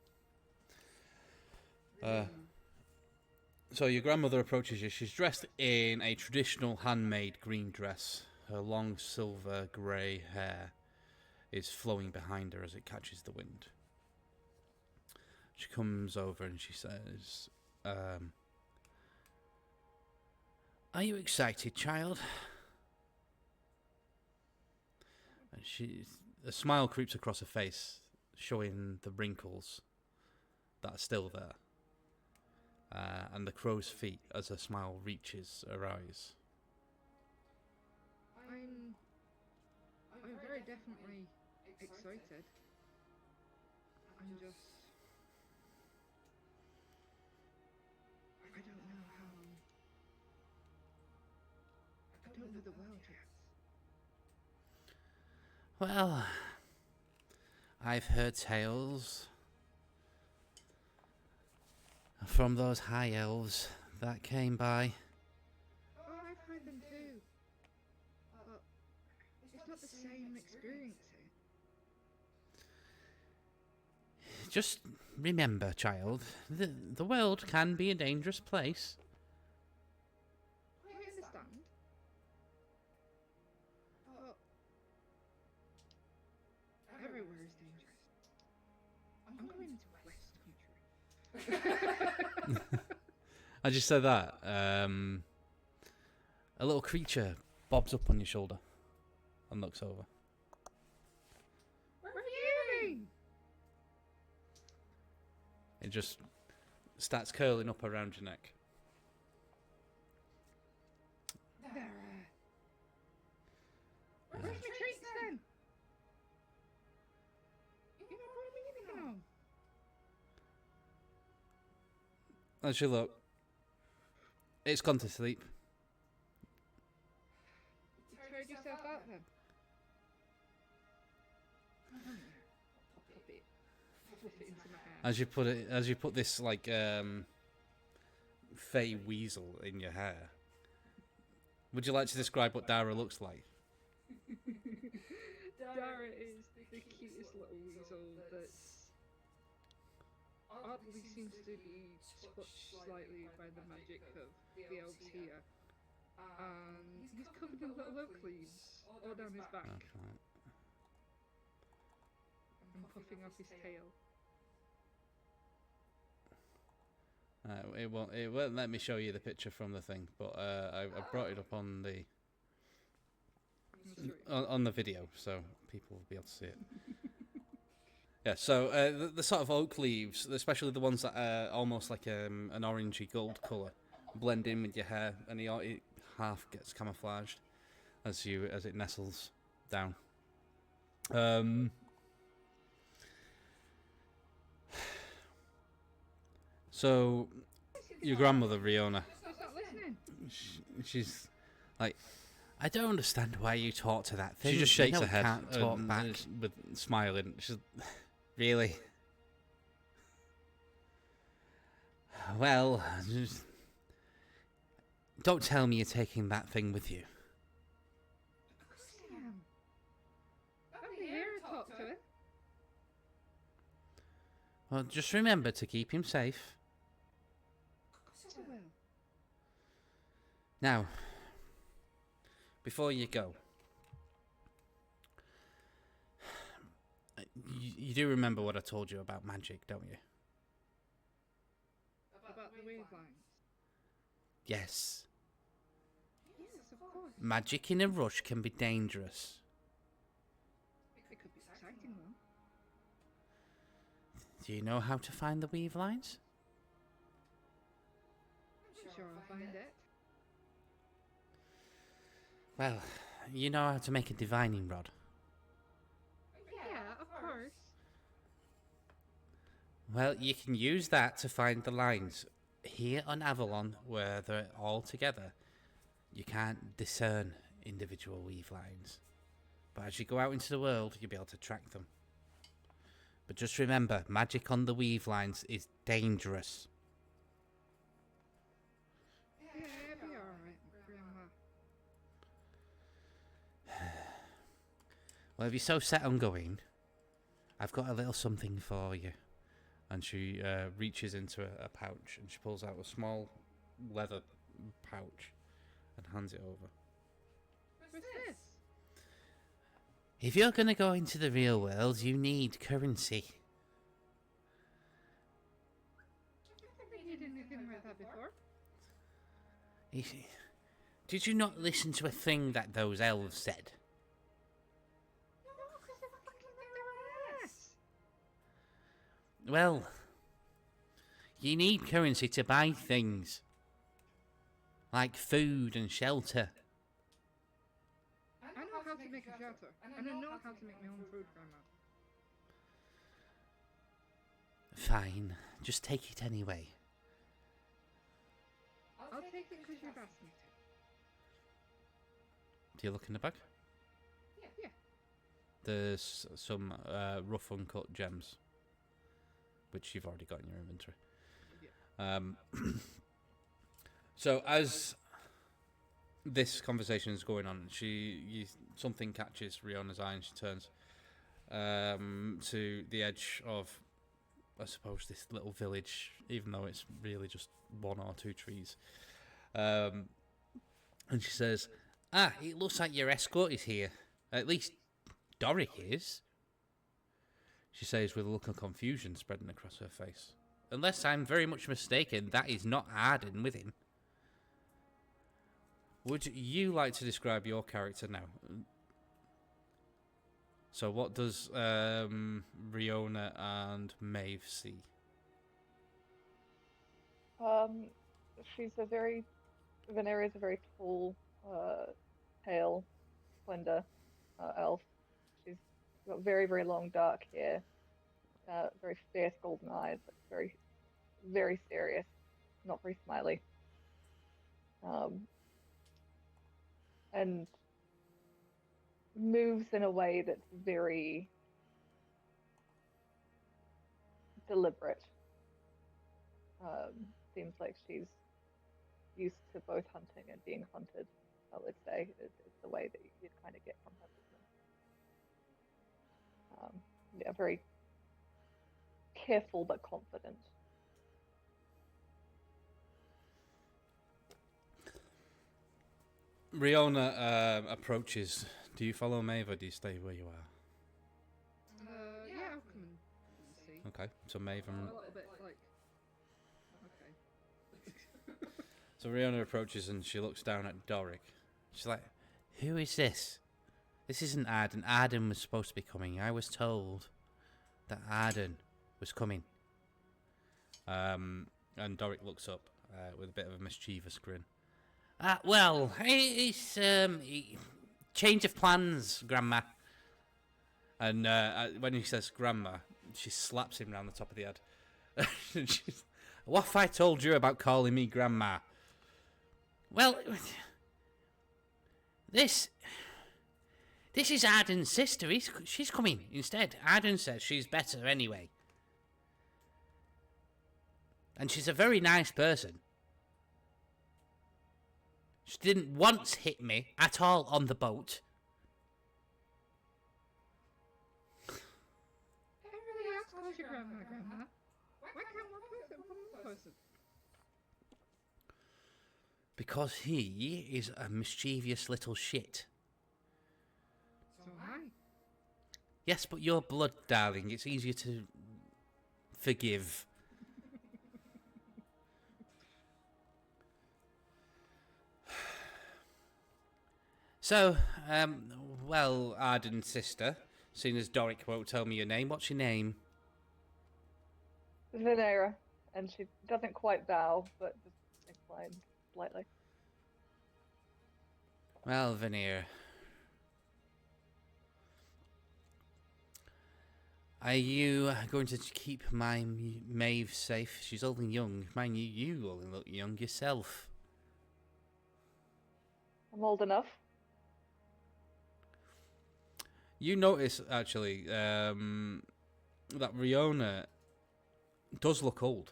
So your grandmother approaches you. She's dressed in a traditional handmade green dress. Her long silver grey hair is flowing behind her as it catches the wind. She comes over and she says, "Are you excited, child?" And a smile creeps across her face, showing the wrinkles that are still there. And the crow's feet as her smile reaches her eyes. I'm very definitely excited. I'm just... I don't know how... I don't know the world yet. Well, I've heard tales from those high elves that came by. Oh, I've heard them too. But it's not the same experience here. Just remember, child, the world can be a dangerous place. I understand. But everywhere is dangerous. I'm going into West Country. As you say that, a little creature bobs up on your shoulder and looks over. Where are you going? It just starts curling up around your neck. There. Where's my treats then? You know what I'm eating now. As you look, it's gone to sleep. Trade yourself out then. Flip it into my hair. As you put this like fey weasel in your hair. Would you like to describe what Dara looks like? Dara is the cutest little weasel that's oddly seems to be touched slightly by the magic of the elves here. He's covered in little oak leaves all down his back Okay. and puffing off his tail. It won't let me show you the picture from the thing, but I brought it up on the video, so people will be able to see it. Yeah, so the sort of oak leaves, especially the ones that are almost like an orangey gold colour, blend in with your hair, and it half gets camouflaged as it nestles down. So your grandmother Riona. He's not listening. She's like, I don't understand why you talk to that thing. She just shakes her head. Can't talk back with smiling. She's really. Well, just don't tell me you're taking that thing with you. Of course I am. I'll be here to talk to him. Well, just remember to keep him safe. Of course I will. Now, before you go, you do remember what I told you about magic, don't you? About the wave lines. Yes. Yes, of course. Magic in a rush can be dangerous. It could be exciting though. Do you know how to find the weave lines? Sure, I'll find it. Well, you know how to make a divining rod. Yeah, of course. Well, you can use that to find the lines. Here on Avalon, where they're all together, you can't discern individual weave lines. But as you go out into the world, you'll be able to track them. But just remember, magic on the weave lines is dangerous. Yeah, it'll be alright, Grandma. Well, if you're so set on going, I've got a little something for you. And she reaches into a pouch and she pulls out a small leather pouch and hands it over. What's this? If you're going to go into the real world, you need currency. I never needed anything like that before. Did you not listen to a thing that those elves said? No, because they're fucking their ass. Well, you need currency to buy things. Like food and shelter. I know how to make a shelter, and I know how to make my own food, Grandma. Fine, just take it anyway. I'll take it because you've asked me to. Do you look in the bag? Yeah. There's some rough uncut gems, which you've already got in your inventory. So as this conversation is going on, something catches Riona's eye and she turns to the edge of, I suppose, this little village, even though it's really just one or two trees. And she says, it looks like your escort is here. At least Doric is. She says with a look of confusion spreading across her face. Unless I'm very much mistaken, that is not Arden with him. Would you like to describe your character now? So what does Riona and Maeve see? Vaneryra is a very tall, pale, slender elf. She's got very, very long dark hair, very fierce golden eyes, but very, very serious, not very smiley. And moves in a way that's very deliberate. Seems like she's used to both hunting and being hunted, I would say. It's the way that you'd kind of get from her movement. Very careful but confident. Riona approaches. Do you follow Maeve or do you stay where you are? Yeah, I'll come and see. Okay, so Maeve and... A little bit like... Okay. So Riona approaches and she looks down at Doric. She's like, who is this? This isn't Arden. Arden was supposed to be coming. I was told that Arden was coming. And Doric looks up with a bit of a mischievous grin. Well, it's change of plans, Grandma. And when he says Grandma, she slaps him round the top of the head. What have I told you about calling me Grandma? Well, this is Arden's sister. She's coming instead. Arden says she's better anyway. And she's a very nice person. She didn't once hit me at all on the boat. Everybody else calls your grandma. Why can't one person call one person? Because he is a mischievous little shit. So am I. Yes, but your blood, darling. It's easier to forgive. So, well, Arden's sister, seeing as Doric won't tell me your name, what's your name? Vaneryra, and she doesn't quite bow, but just inclines slightly. Well, Vaneryra. Are you going to keep my Maeve safe? She's only young. Mind you, you only look young yourself. I'm old enough. You notice, actually, that Riona does look old.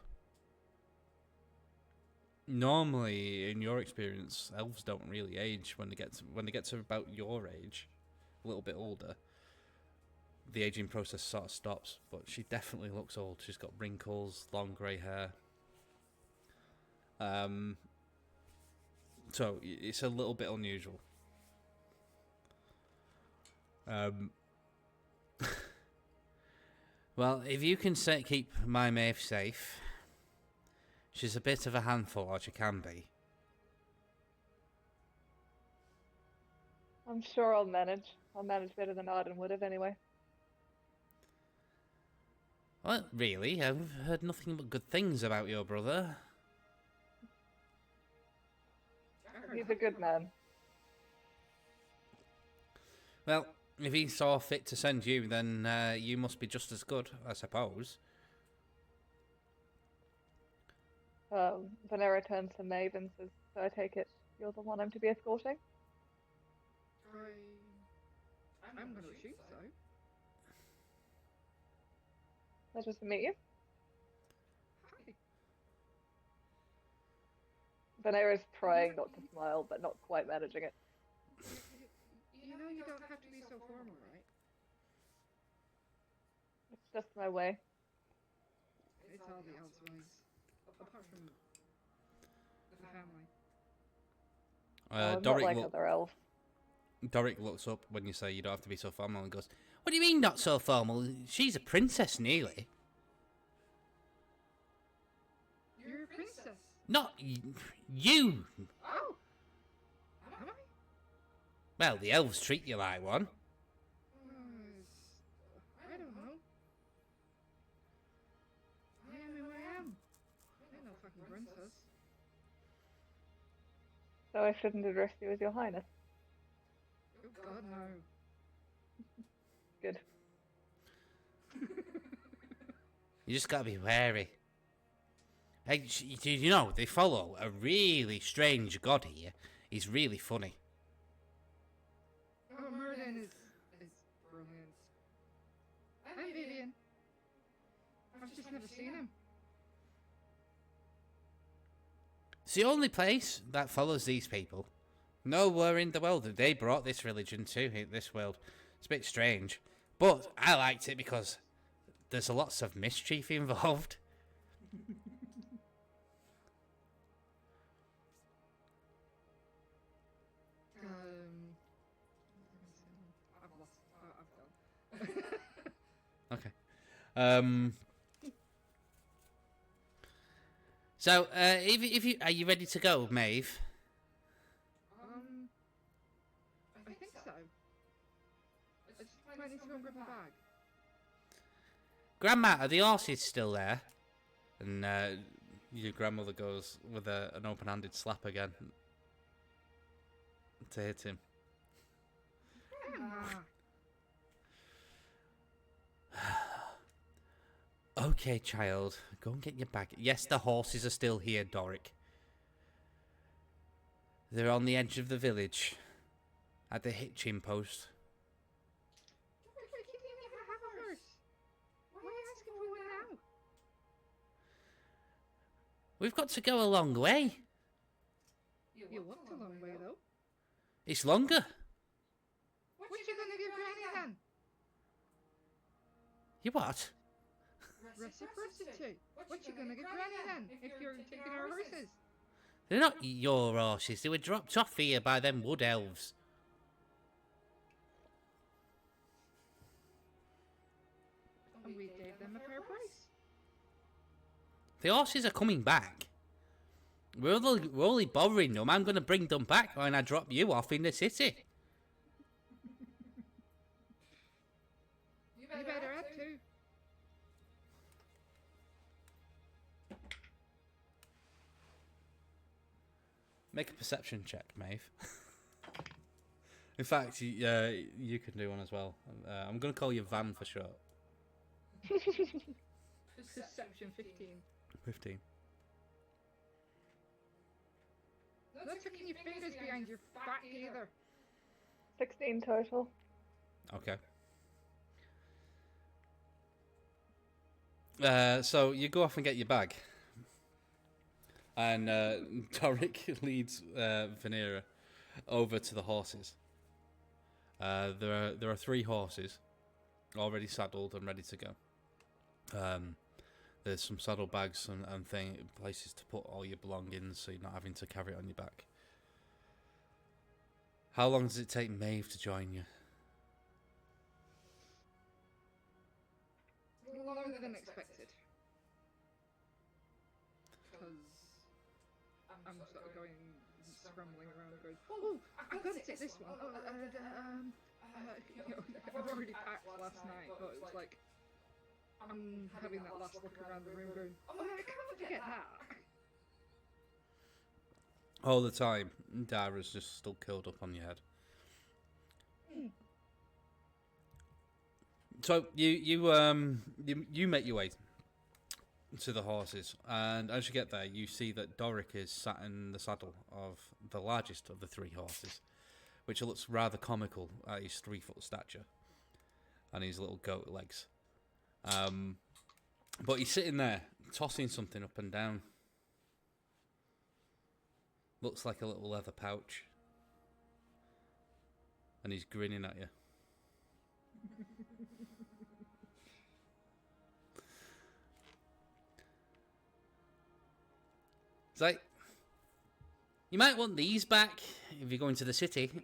Normally, in your experience, elves don't really age when they get to about your age, a little bit older. The aging process sort of stops, but she definitely looks old. She's got wrinkles, long grey hair. So it's a little bit unusual. Well, if you can keep my Maeve safe, she's a bit of a handful, or she can be. I'm sure I'll manage. I'll manage better than Arden would have anyway. Well, really, I've heard nothing but good things about your brother. He's a good man. Well, if he saw fit to send you, then you must be just as good, I suppose. Vaneryra turns to Maeve and says, "So I take it you're the one I'm to be escorting?" I'm gonna assume so. Pleasure to meet you. Hi. Vaneryra's trying not to smile, but not quite managing it. You know you don't have to be so formal, right? It's just my way. It's all the elves' ways. Apart from the family. I'm not Doric, like other elves. Doric looks up when you say you don't have to be so formal and goes, What do you mean, not so formal? She's a princess, nearly. You're a princess. Not you. Oh! Am I? Well, the elves treat you like one. I don't know. I am who I am. I ain't no fucking princess. So I shouldn't address you as your highness. Oh god, no. Good. You just gotta be wary. Hey, do you know, they follow a really strange god here. He's really funny. Oh, Merlin is brilliant. I'm Vivian. I've just never seen him. It's the only place that follows these people. Nowhere in the world have they brought this religion to this world. It's a bit strange. But I liked it because there's lots of mischief involved. I've lost. I've gone. Okay. So, if you are you ready to go, Maeve? I think so. I need to go and grab my bag. Grandma, are the horses still there? and your grandmother goes with an open-handed slap again to hit him. Okay, child, go and get your bag. Yes, the horses are still here, Doric. They're on the edge of the village, at the hitching post. Wait, you didn't even have a horse. Why are you asking for one now? We've got to go a long way. You walked a long way though. It's longer. What you gonna give Granny then? You what? Reciprocity. What you gonna give Granny then if you're taking our horses? They're not your horses. They were dropped off here by them wood elves. And we gave them a fair price. The horses are coming back. We're only borrowing them. I'm going to bring them back when I drop you off in the city. You better add too. Make a perception check, Maeve. In fact, you can do one as well. I'm going to call you Van for short. Perception 15. 15. Not sticking your fingers behind your back either. 16 total. Okay. So you go off and get your bag. And Doric leads Vaneryra over to the horses. There are 3 horses already saddled and ready to go. There's some saddlebags and places to put all your belongings, so you're not having to carry it on your back. How long does it take Maeve to join you? Longer than expected. Because I'm sort of going scrambling around going, oh, I've got to take this one. I've already packed last night, but it was like, I'm having that last look around the room going, oh, I can't forget that. All the time, Dara's just still curled up on your head. So you make your way to the horses, and as you get there, you see that Doric is sat in the saddle of the largest of the 3 horses, which looks rather comical at his 3-foot stature and his little goat legs. But he's sitting there, tossing something up and down. Looks like a little leather pouch. And he's grinning at you. It's like, you might want these back if you're going to the city. Sorry, I'm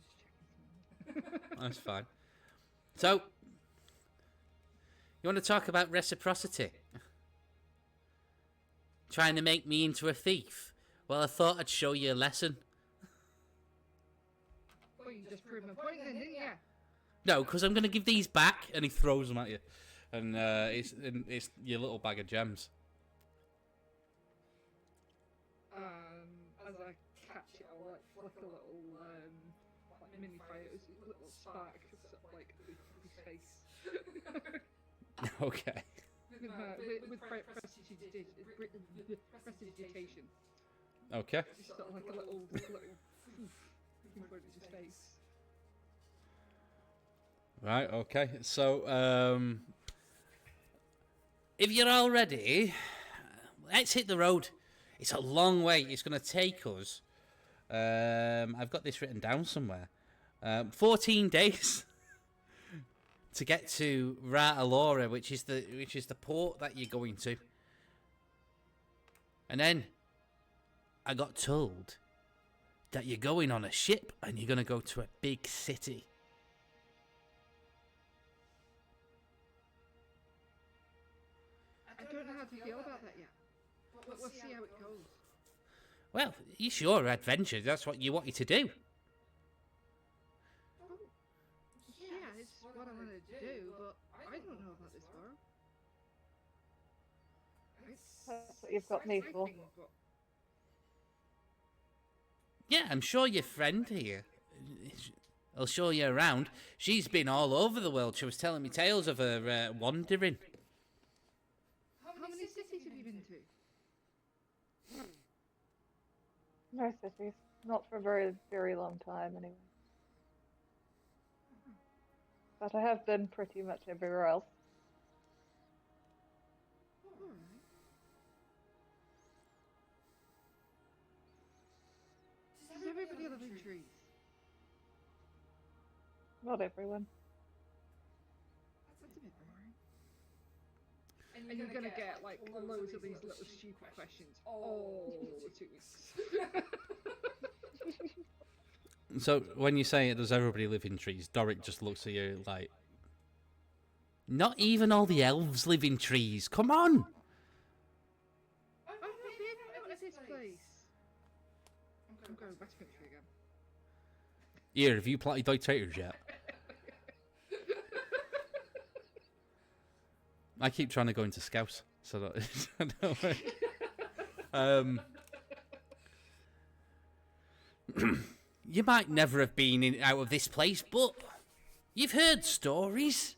just checking something. That's fine. So, you want to talk about reciprocity? Trying to make me into a thief? Well, I thought I'd show you a lesson. Well, you just proved my point then, didn't you? No, because I'm going to give these back, and he throws them at you. And it's your little bag of gems. As I catch it, I'll like flick a little like mini fire, a little spark, sort of like his face. Okay. with prestidigitation. Okay. Just sort of like a little in front of his face. Right, okay. So, if you're all ready, let's hit the road. It's a long way. It's going to take us, I've got this written down somewhere, 14 days to get to Rpers, which is the port that you're going to. And then I got told that you're going on a ship and you're going to go to a big city. I don't know how to feel about that yet. But we'll see how it goes. Well, it's your adventure. That's what you wanted to do. Well, yeah, it's what I wanted to do, but I don't know about this world. That's what you've got me for. Exciting, but Yeah, I'm sure your friend here I'll show you around. She's been all over the world. She was telling me tales of her wandering. How many cities have you been to? No cities. Not for a very, very long time, anyway. But I have been pretty much everywhere else. Alright. Does everybody live in trees? Not everyone. That's a bit boring. And you're gonna get like loads of these little stupid questions all 2 weeks. So when you say, does everybody live in trees, Doric just looks at you like, Not even all the elves live in trees. Come on! I've not been out of this place. I'm going back to country again. here, have you plotted dictators yet? I keep trying to go into Scouts, so that, don't worry. You might never have been out of this place, but you've heard stories.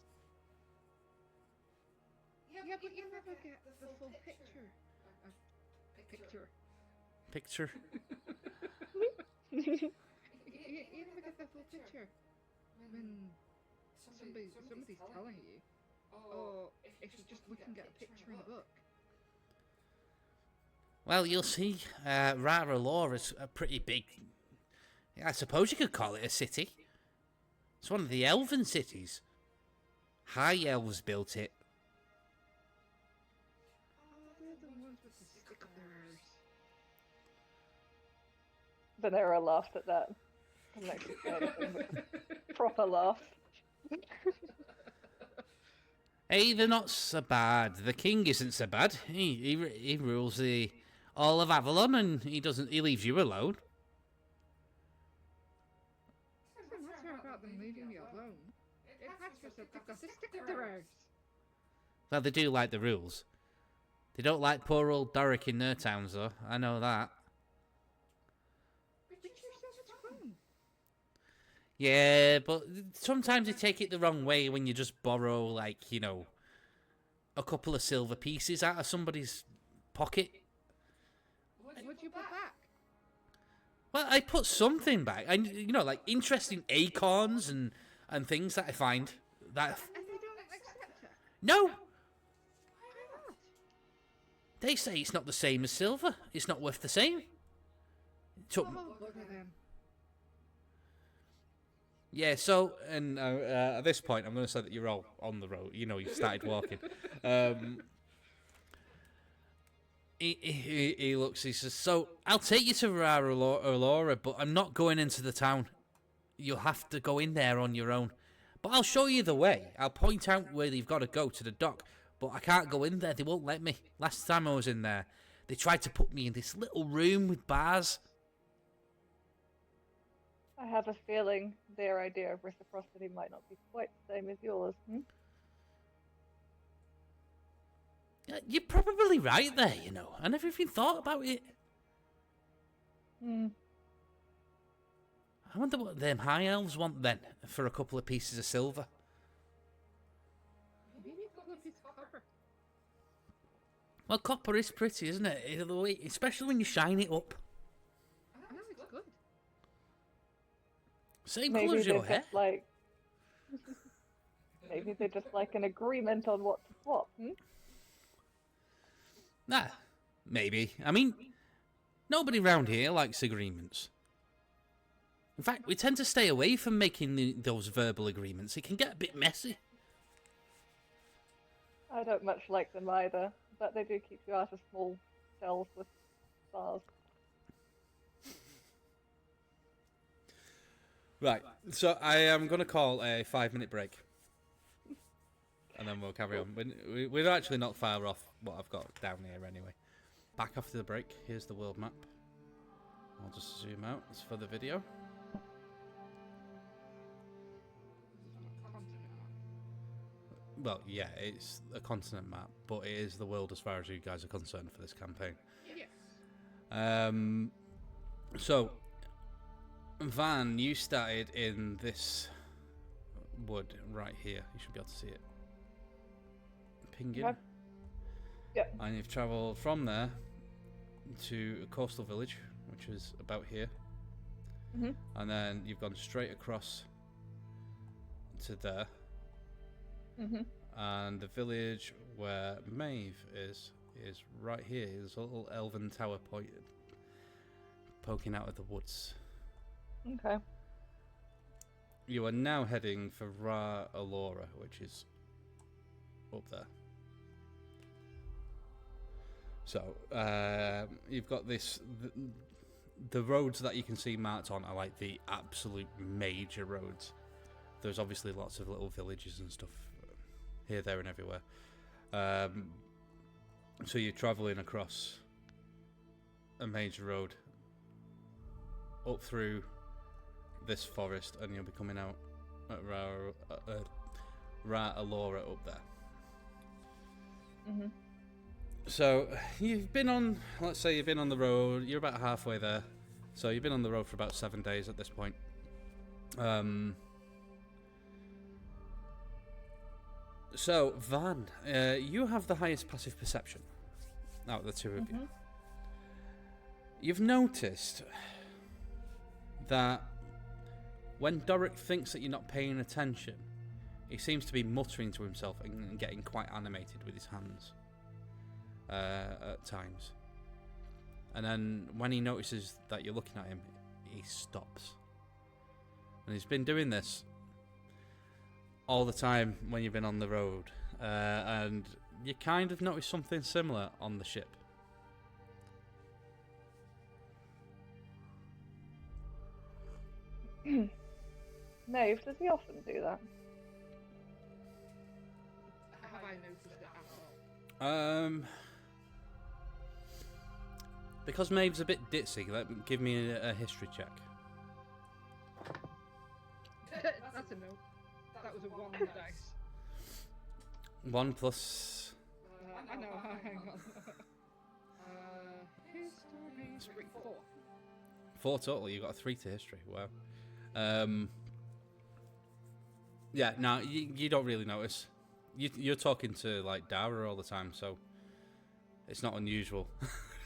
Yeah, but you never get the full picture. Picture? You never get the full picture when somebody's telling you, or if you're just looking at a picture in a book. Well, you'll see, Rpers a pretty big... I suppose you could call it a city. It's one of the elven cities. High elves built it. Oh, they're the ones with the stick up their arse. Vaneryra laughed at that. I'm not actually saying anything, but proper laugh. Hey, they're not so bad. The king isn't so bad. He rules the all of Avalon, and he leaves you alone. It doesn't matter about them leaving me alone. It matters that they've got a stick up their arse. Well, they do like the rules. They don't like poor old Doric in their towns, though. I know that. But you're so much fun. Yeah, but sometimes they take it the wrong way when you just borrow, like, you know, a couple of silver pieces out of somebody's pocket. What'd you put back? Well, I put something back. You know, like interesting acorns and things that I find that... And they don't accept it. No! Why not? They say it's not the same as silver. It's not worth the same. Took... Oh, look at them. Yeah, so, and at this point, I'm going to say that you're all on the road. You know, you've started walking. He looks, he says, so I'll take you to Rpers, but I'm not going into the town. You'll have to go in there on your own. But I'll show you the way. I'll point out where you've got to go to the dock. But I can't go in there. They won't let me. Last time I was in there, they tried to put me in this little room with bars. I have a feeling their idea of reciprocity might not be quite the same as yours. You're probably right there, you know. I never even thought about it. Hmm. I wonder what them high elves want then for a couple of pieces of silver. Maybe a couple of pieces of copper. Well, copper is pretty, isn't it? Especially when you shine it up. I know it's good. Same Maybe colour as they're your hair. just like. Maybe they're just like an agreement on what to swap. Nah, maybe. I mean, nobody round here likes agreements. In fact, we tend to stay away from making those verbal agreements. It can get a bit messy. I don't much like them either, but they do keep you out of small cells with bars. Right, so I am going to call a 5-minute break. And then we'll carry on. We're actually not far off what I've got down here anyway. Back after the break, here's the world map. I'll just zoom out for the video. Well, yeah, it's a continent map, but it is the world as far as you guys are concerned for this campaign. Yes. So, Van, you started in this wood right here. You should be able to see it. Pingin. Okay. Yep. And you've travelled from there to a coastal village, which is about here. Mhm. And then you've gone straight across to there. Mhm. And the village where Maeve is right here. There's a little elven tower poking out of the woods. Okay. You are now heading for Alora, which is up there. So, you've got this... The roads that you can see marked on are like the absolute major roads. There's obviously lots of little villages and stuff here, there and everywhere. So you're travelling across a major road up through this forest, and you'll be coming out at Alora up there. Mhm. So you've been on, let's say you've been on the road, you're about halfway there. So you've been on the road for about 7 days at this point. So Van, you have the highest passive perception out of the two of you. Mhm. You've noticed that when Doric thinks that you're not paying attention, he seems to be muttering to himself and getting quite animated with his hands at times. And then when he notices that you're looking at him, he stops. And he's been doing this all the time when you've been on the road. And you kind of notice something similar on the ship. Maeve, does he often do that? Have I noticed it at all? Because Maeve's a bit ditzy, give me a history check. That's a no. That was a 1 dice. 1 plus... I know, hang on. History 4. 4 total, you got a 3 to history, wow. Yeah, no, you don't really notice. You're talking to, like, Dara all the time, so it's not unusual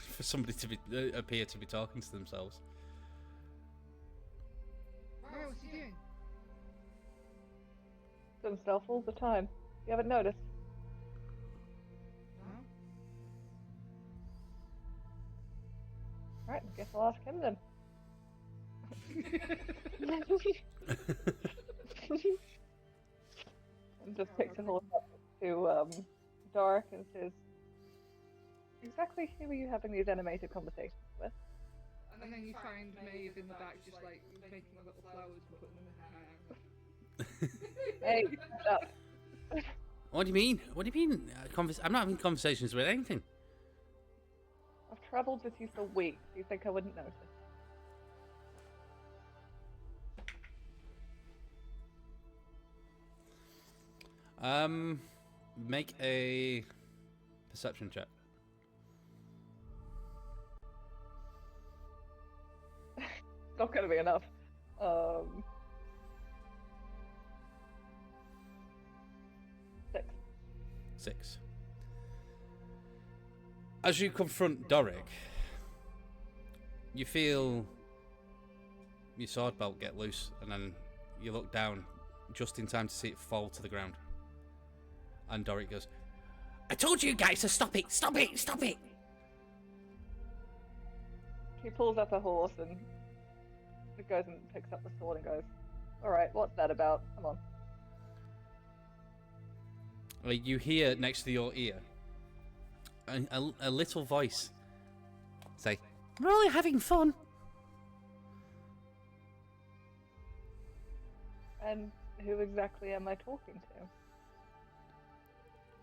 for somebody to appear to be talking to themselves. Where was he doing? To himself all the time. You haven't noticed? No? Right, I guess I'll ask him then. And just picks a horse up to Doric and says, exactly who are you having these animated conversations with? And then you find Maeve in the back just like making little flowers and putting them in her hair. Hey, shut up. What do you mean? What do you mean? I'm not having conversations with anything. I've travelled with you for weeks. You think I wouldn't notice? Make a perception check. It's not going to be enough. 6. 6. As you confront Doric, you feel your sword belt get loose, and then you look down just in time to see it fall to the ground. And Doric goes, "I told you guys to stop it! Stop it! Stop it!" He pulls up a horse and goes and picks up the sword and goes, alright, what's that about? Come on. You hear next to your ear a little voice say, "We're only having fun." And who exactly am I talking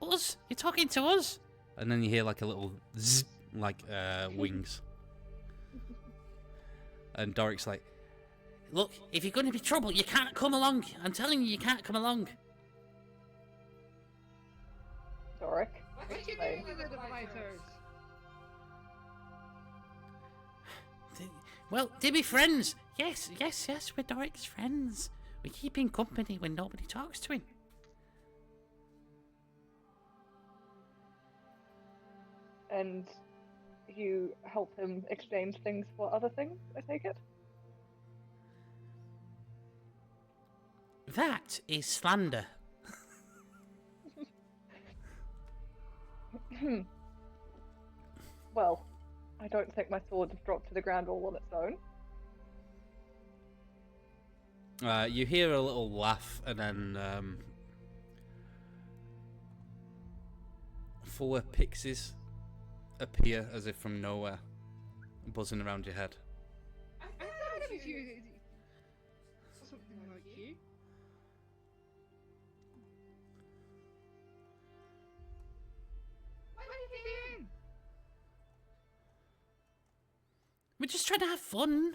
to? "Us? You're talking to us?" And then you hear like a little zzz, like wings. And Doric's like, "Look, if you're going to be trouble, you can't come along. I'm telling you, you can't come along." Doric? What are you doing with the dividers? Well, they be friends. Yes, we're Doric's friends. We keep him company when nobody talks to him. And you help him exchange things for other things, I take it? That is slander. Well, I don't think my sword just dropped to the ground all on its own. You hear a little laugh, and then 4 pixies appear as if from nowhere, buzzing around your head. I thought if you something like you. What are you doing? We're just trying to have fun. No.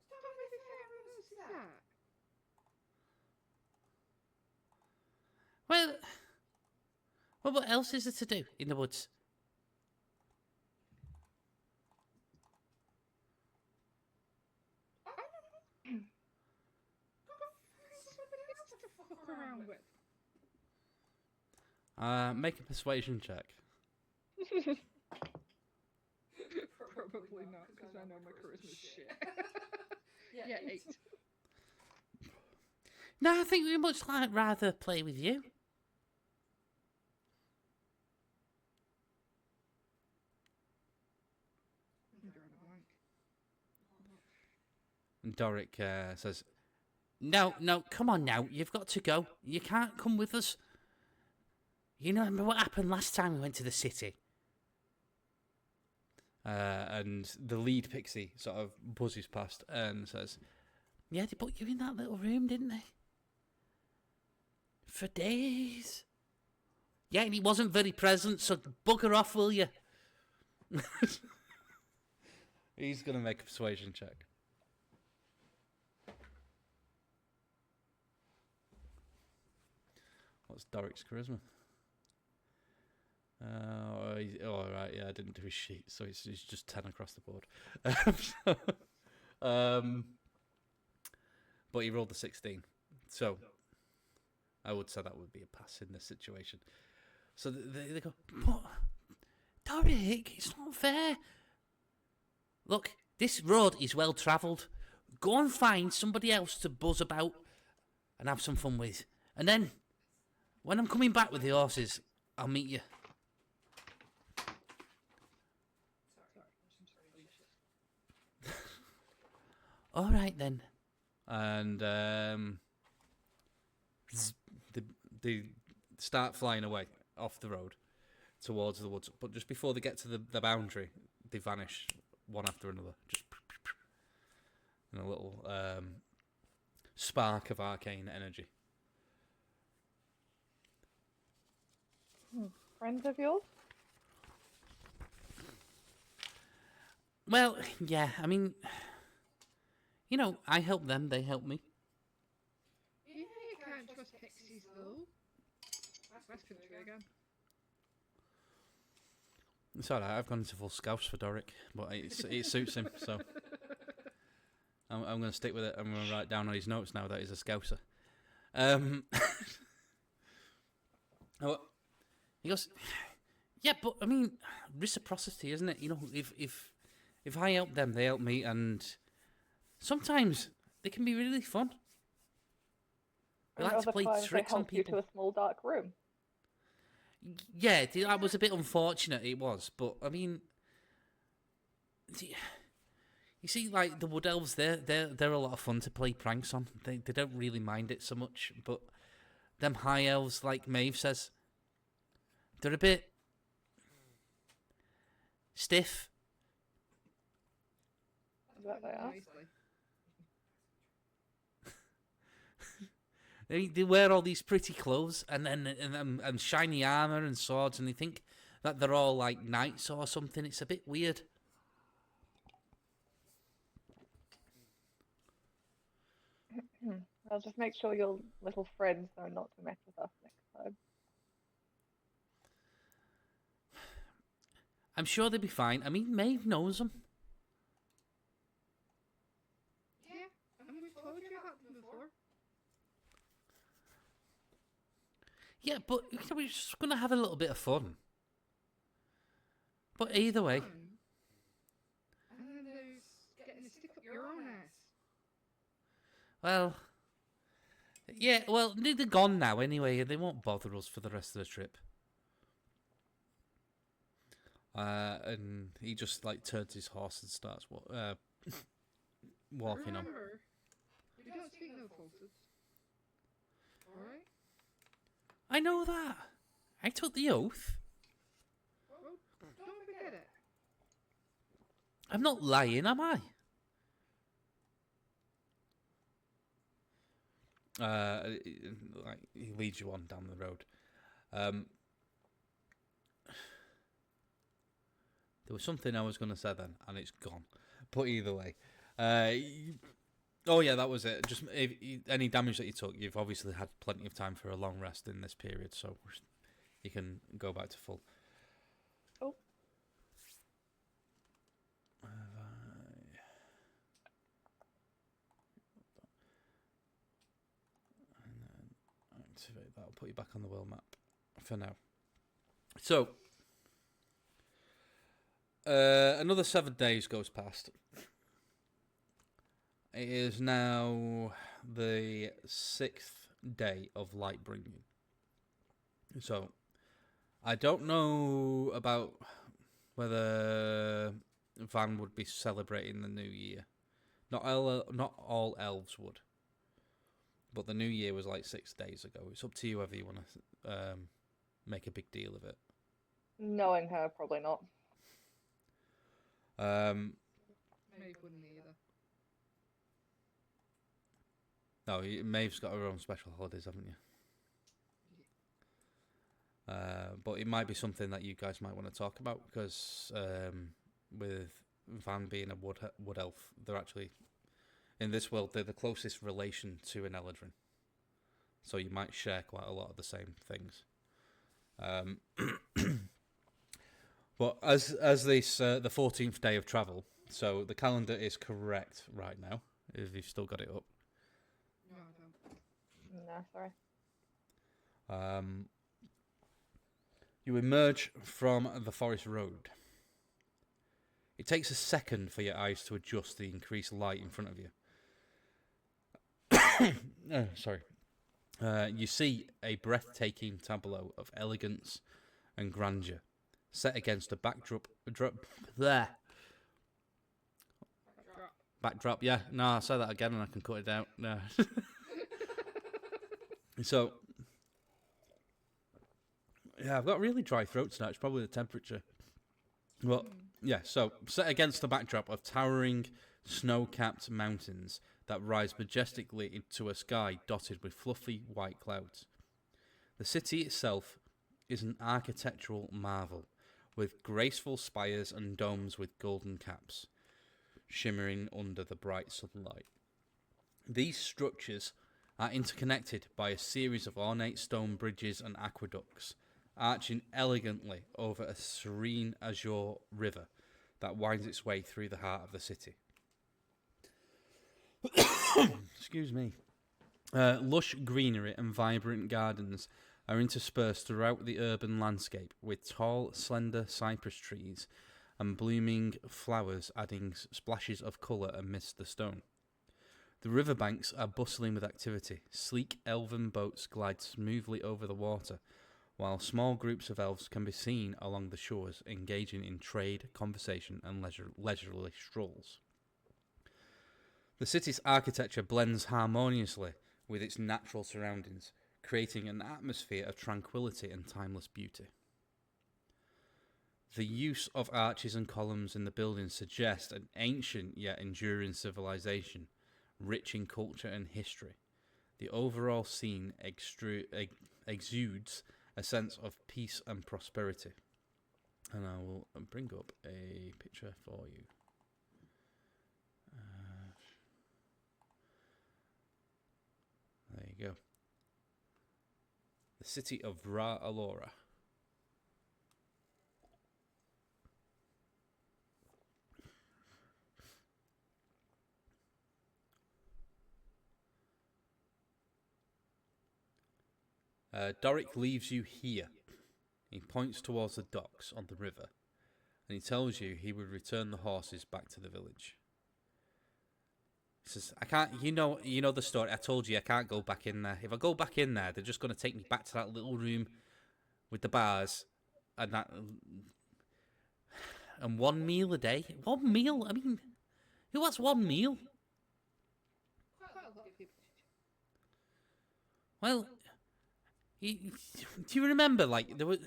Stop making fair is that? Well, what else is there to do in the woods? Somebody else to fuck around with. Make a persuasion check. Probably not, because I know my charisma's shit. Yeah, 8. No, I think we'd much rather play with you. I'm drawing a blank. And Doric says, No, come on now. You've got to go. You can't come with us. You know, remember what happened last time we went to the city? and the lead pixie sort of buzzes past and says, Yeah, they put you in that little room, didn't they? For days. Yeah, and he wasn't very present, so bugger off, will you? he's going to make a persuasion check. What's Doric's charisma? All right, yeah, I didn't do his sheet, so it's just 10 across the board. But he rolled a 16, so I would say that would be a pass in this situation. So they go, But, Doric, it's not fair. Look, this road is well travelled. Go and find somebody else to buzz about and have some fun with. And then, when I'm coming back with the horses, I'll meet you. All right then. And they start flying away off the road towards the woods. But just before they get to the boundary, they vanish one after another. Just in a little spark of arcane energy. Friends of yours? Well, yeah, I mean, you know, I help them, they help me. Yeah, you can't trust pixies though. West Country again. It's alright, I've gone into full scouse for Doric, but it suits him, so I'm going to stick with it. I'm going to write down on his notes now that he's a scouser. He goes, yeah, but I mean, reciprocity, isn't it? You know, if I help them, they help me, and sometimes they can be really fun. We And like to other play times they tricks on help you to people. a small dark room. Yeah, that was a bit unfortunate, it was, but I mean, you see, like the wood elves, they're a lot of fun to play pranks on. They don't really mind it so much, but them high elves, like Maeve says, they're a bit stiff. That they are. Nicely. They wear all these pretty clothes and shiny armor and swords, and they think that they're all like knights or something. It's a bit weird. I'll just make sure your little friends know not to mess with us next time. I'm sure they'll be fine. I mean, Maeve knows them. Yeah, and we've told you about them before. Yeah, but we're just going to have a little bit of fun. But either way... Fun. And then there's getting a stick up your own ass. Well... Yeah, well, they're gone now anyway, and they won't bother us for the rest of the trip. And he just, like, turns his horse and starts walking on. Remember, we don't speak no falsehoods. Alright? I know that. I took the oath. Well, don't forget it. I'm not lying, am I? Like, he leads you on down the road. There was something I was going to say then, and it's gone. But either way. Oh, yeah, that was it. Just any damage that you took, you've obviously had plenty of time for a long rest in this period, so you can go back to full. Oh. And then activate that. I'll put you back on the world map for now. So, another 7 days goes past. It is now the 6th day of light bringing. So, I don't know about whether Van would be celebrating the new year. Not all elves would. But the new year was like 6 days ago. It's up to you whether you want to make a big deal of it. Knowing her, probably not. Maeve wouldn't either. No, Maeve's got her own special holidays, haven't you? But it might be something that you guys might want to talk about, because with Van being a wood elf, they're actually, in this world, they're the closest relation to an Eladrin. So you might share quite a lot of the same things. But as this the 14th day of travel, so the calendar is correct right now, if you've still got it up. No, I don't. No, sorry. You emerge from the forest road. It takes a second for your eyes to adjust to the increased light in front of you. Sorry. You see a breathtaking tableau of elegance and grandeur, set against a backdrop. Backdrop, yeah. No, I'll say that again and I can cut it out. No. So, yeah, I've got really dry throat tonight. It's probably the temperature. Well, yeah, so set against the backdrop of towering, snow-capped mountains that rise majestically into a sky dotted with fluffy white clouds. The city itself is an architectural marvel, with graceful spires and domes with golden caps, shimmering under the bright sunlight. These structures are interconnected by a series of ornate stone bridges and aqueducts, arching elegantly over a serene azure river that winds its way through the heart of the city. Excuse me. Lush greenery and vibrant gardens are interspersed throughout the urban landscape, with tall, slender cypress trees and blooming flowers adding splashes of colour amidst the stone. The riverbanks are bustling with activity. Sleek elven boats glide smoothly over the water, while small groups of elves can be seen along the shores, engaging in trade, conversation, and leisurely strolls. The city's architecture blends harmoniously with its natural surroundings, creating an atmosphere of tranquility and timeless beauty. The use of arches and columns in the buildings suggests an ancient yet enduring civilization, rich in culture and history. The overall scene exudes a sense of peace and prosperity. And I will bring up a picture for you. There you go. The city of Ra Alora. Doric leaves you here. He points towards the docks on the river, and he tells you he would return the horses back to the village. He says, I can't, you know the story. I told you I can't go back in there. If I go back in there, they're just going to take me back to that little room with the bars and that, and one meal a day. One meal? I mean, who has one meal? Quite a lot of people. Well, do you remember, like, there was,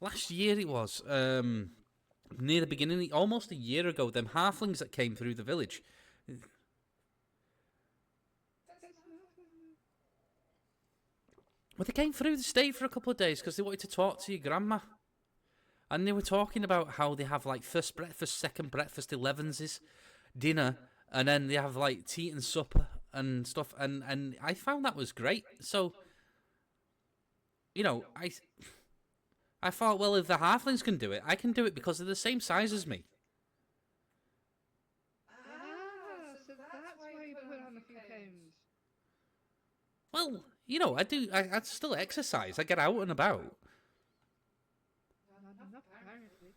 last year it was, near the beginning, almost a year ago, them halflings that came through the village. Well, they came through, they stayed for a couple of days because they wanted to talk to your grandma. And they were talking about how they have, like, first breakfast, second breakfast, 11s, dinner, and then they have, like, tea and supper and stuff. And I found that was great. So, you know, I thought, well, if the halflings can do it, I can do it because they're the same size as me. So that's why you put on a few pounds. Well, you know, I still exercise. I get out and about. Not apparently.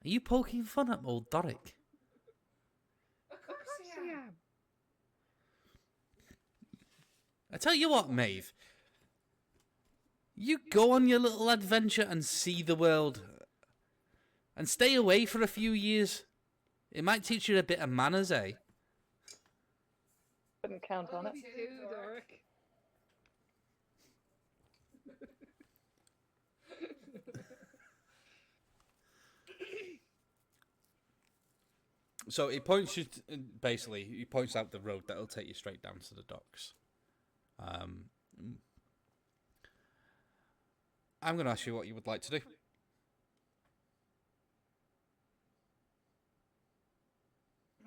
Are you poking fun at old Doric? Of course I am. I tell you what, Maeve. You go on your little adventure and see the world. And stay away for a few years. It might teach you a bit of manners, eh? Wouldn't count on it. Me too, Doric. So he points you, basically, he points out the road that'll take you straight down to the docks. I'm going to ask you what you would like to do.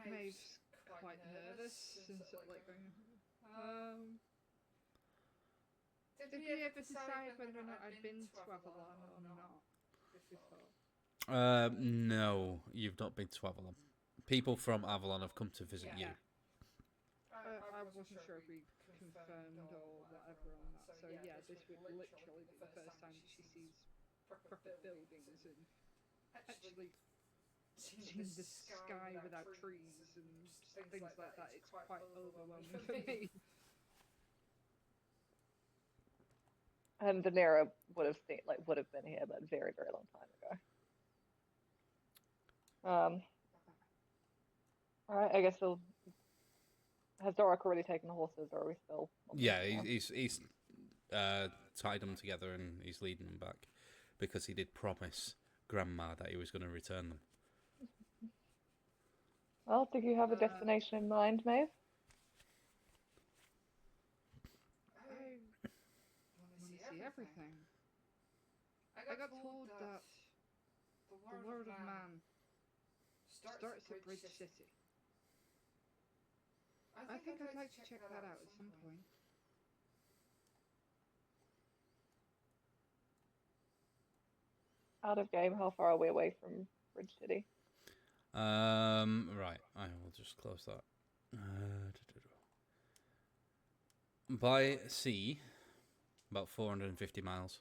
Maeve's quite nervous and sort of like going, did we ever decide whether or not I'd been to Avalon or not before? No, you've not been to Avalon. People from Avalon have come to visit you. I wasn't sure if we confirmed or whatever on that. So yeah, this would literally be the first time that she sees proper buildings and actually seeing the sky without trees and things like that. It's quite overwhelming for me. And Vaneryra would have been here, but a very, very long time ago. Alright, I guess we'll. Has Doric already taken the horses, or are we still? Yeah, he's tied them together and he's leading them back because he did promise Grandma that he was going to return them. Well, do you have a destination in mind, Maeve? I want to see everything. I got told that the world of man starts at Bridge City. I think I'd like to check that out at some point. Out of game, how far are we away from Bridge City? Right, I will just close that. By sea, about 450 miles.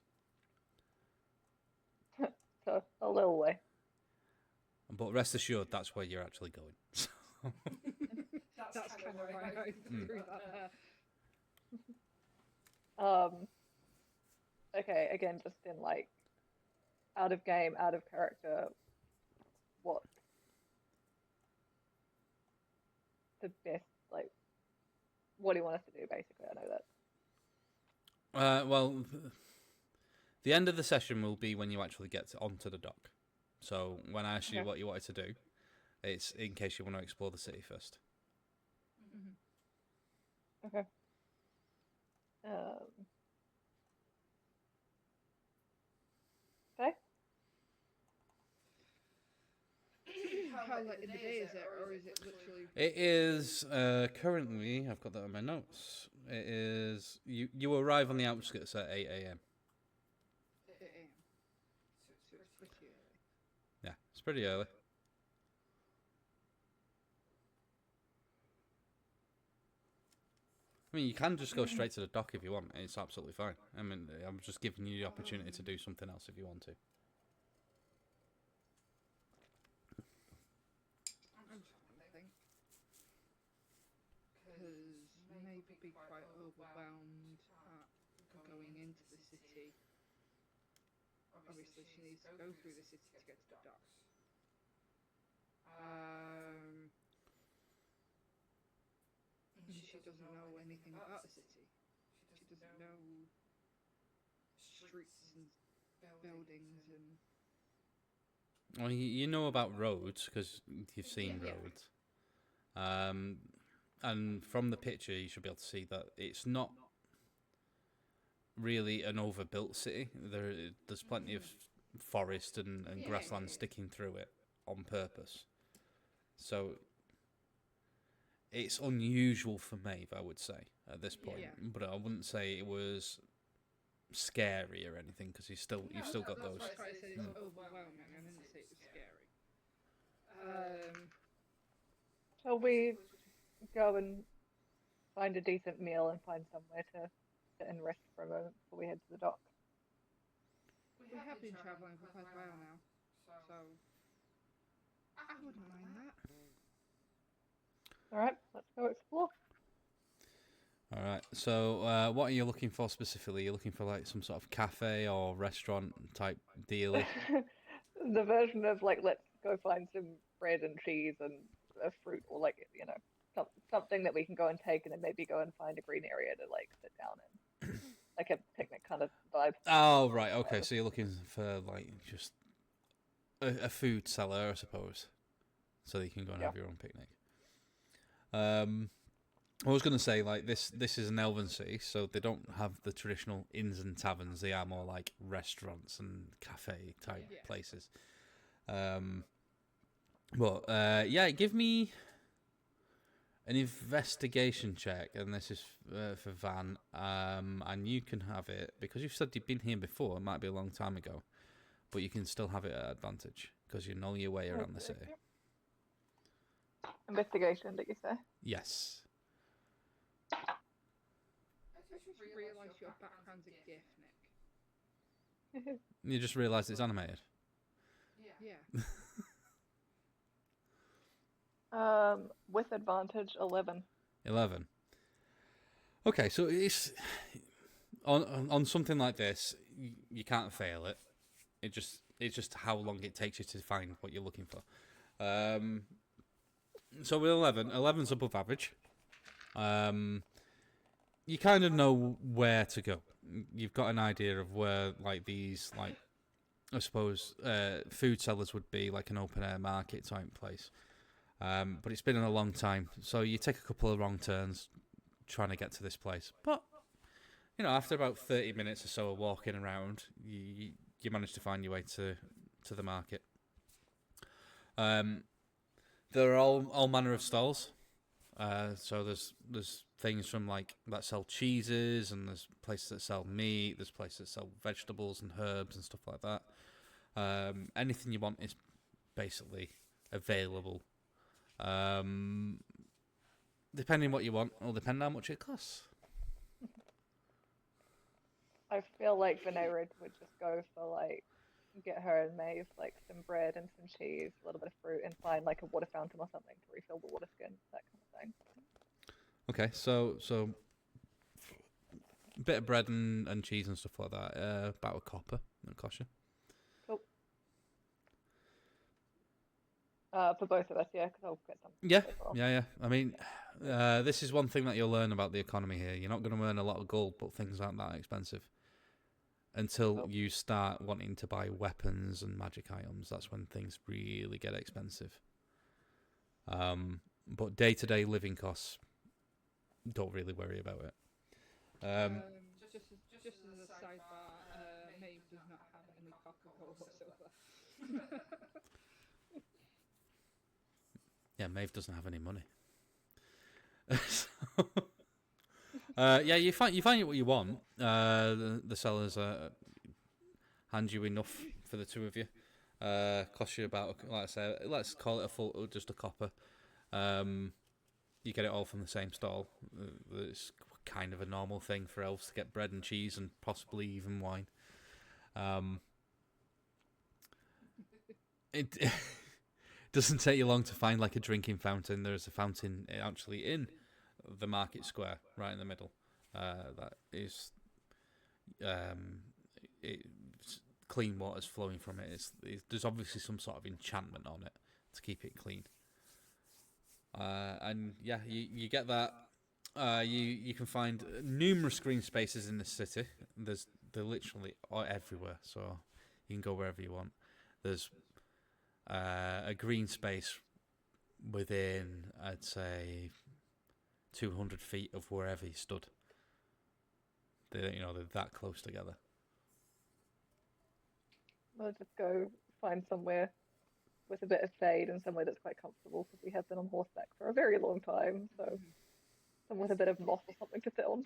So, a little way. But rest assured, that's where you're actually going. That's kind of why I threw that there. Okay, again, just in like out of game, out of character, what the best, like, what do you want us to do, basically? I know that. Well, the end of the session will be when you actually get onto the dock. So when I ask you what you wanted to do, it's in case you want to explore the city first. Okay. Okay. How late in the day is it, or is it literally? It is currently. I've got that on my notes. It is. You arrive on the outskirts at 8 a.m. 8 a.m. So it's pretty early. Yeah, it's pretty early. I mean, you can just go straight to the dock if you want. It's absolutely fine. I mean, I'm just giving you the opportunity to do something else if you want to. I'm just trying to think. Because maybe be quite overwhelmed at going into the city. Obviously, she needs to go through the city to get to the docks. And she doesn't know anything about the city. She doesn't know streets and buildings and... Well, you know about roads because you've seen Yeah. roads. And from the picture, you should be able to see that it's not really an overbuilt city. There's plenty of forest and grassland sticking through it on purpose. So it's unusual for Maeve, I would say, at this point. Yeah. But I wouldn't say it was scary or anything because you've still got those. That's why I said it's overwhelming. I didn't say it was scary. Shall we go and find a decent meal and find somewhere to sit and rest for a moment before we head to the dock? We have been travelling for quite a while now, so I wouldn't mind that. Alright, let's go explore. All right. So, what are you looking for specifically? You're looking for like some sort of cafe or restaurant type deal. The version of like, let's go find some bread and cheese and a fruit, or like, you know, something that we can go and take, and then maybe go and find a green area to like sit down in, like a picnic kind of vibe. Oh, right. Okay. So you're looking for like just a food seller, I suppose, so that you can go and have your own picnic. I was going to say, like, this is an elven city, so they don't have the traditional inns and taverns. They are more like restaurants and cafe type places. But yeah, give me an investigation check, and this is for Van, and you can have it, because you've said you've been here before, it might be a long time ago, but you can still have it at advantage, because you know your way around the city. Investigation, did you say? Yes. I just realised your background's a GIF, Nick. You just realised it's animated? Yeah. With advantage, 11. 11. Okay, so it's on something like this, you can't fail it. It's just how long it takes you to find what you're looking for. So with 11, 11's above average. You kind of know where to go. You've got an idea of where, like, these, like, I suppose, food sellers would be, like an open air market type place. But it's been a long time, so you take a couple of wrong turns trying to get to this place. But, you know, after about 30 minutes or so of walking around, you manage to find your way to the market. There are all manner of stalls. So there's things from like that sell cheeses, and there's places that sell meat. There's places that sell vegetables and herbs and stuff like that. Anything you want is basically available. Depending what you want, it'll depend how much it costs. I feel like Vaneryra would just go for like, get her and Maeve like some bread and some cheese, a little bit of fruit, and find like a water fountain or something to refill the water skin, that kind of thing. Okay, so a bit of bread and cheese and stuff like that. About a copper, it'll cost you. Cool. For both of us, yeah, because I'll get some. Yeah, as well. yeah. I mean, this is one thing that you'll learn about the economy here. You're not going to earn a lot of gold, but things aren't that expensive. Until you start wanting to buy weapons and magic items, that's when things really get expensive. But day-to-day living costs, don't really worry about it. Just as a sidebar, Maeve does not have any Coca-Cola whatsoever. Yeah, Maeve doesn't have any money. Yeah, you find what you want. The sellers hand you enough for the two of you. Cost you about, like I say, let's call it just a copper. You get it all from the same stall. It's kind of a normal thing for elves to get bread and cheese and possibly even wine. It doesn't take you long to find like a drinking fountain. There's a fountain actually in the market square, right in the middle. That is, clean water's flowing from it. There's obviously some sort of enchantment on it to keep it clean. And yeah, you get that. You can find numerous green spaces in the city. They're literally everywhere, so you can go wherever you want. There's a green space within, I'd say, 200 feet of wherever you stood. They're that close together. I'll just go find somewhere with a bit of shade and somewhere that's quite comfortable, because we have been on horseback for a very long time, so somewhere with a bit of moss or something to sit on.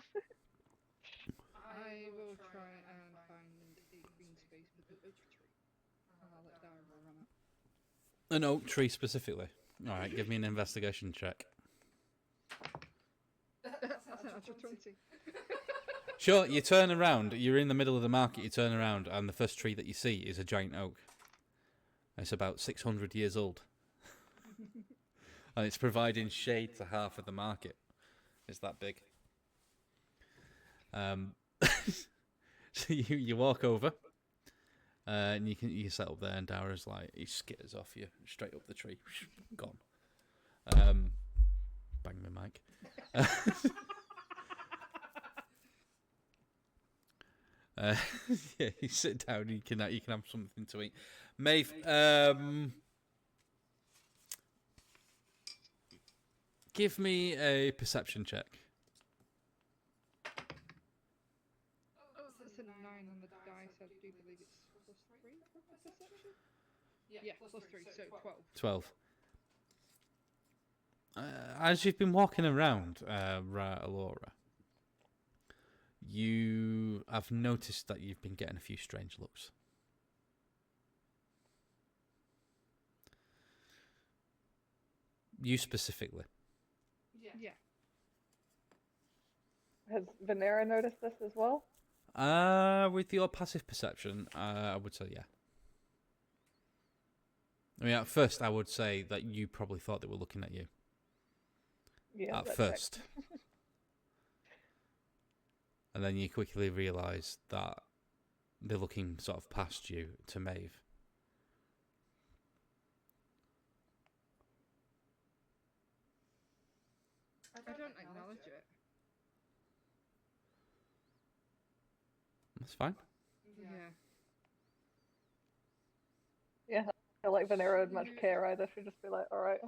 I will try and find a green space with an oak tree. I'll let Dara run it. An oak tree specifically. All right, give me an investigation check. That's an natural 20. Sure, you turn around. You're in the middle of the market. You turn around, and the first tree that you see is a giant oak. It's about 600 years old, and it's providing shade to half of the market. It's that big. So you walk over, and you set up there, and Dara's like, he skitters off you straight up the tree, gone. Bang my mic. Yeah, you sit down and you can have something to eat. Maeve, give me a perception check. Oh, that's a 9 on the dice. I do believe it's +3 for perception? Yeah, +3, so 12. 12. As you've been walking around Alora, you have noticed that you've been getting a few strange looks. You specifically. Yeah. Has Vaneryra noticed this as well? With your passive perception, I would say yeah. I mean, at first, I would say that you probably thought they were looking at you. Yeah. At first. And then you quickly realise that they're looking sort of past you to Maeve. I don't acknowledge it. That's fine. Yeah. Yeah, I feel like Vaneryra would much care either. She'd just be like, alright.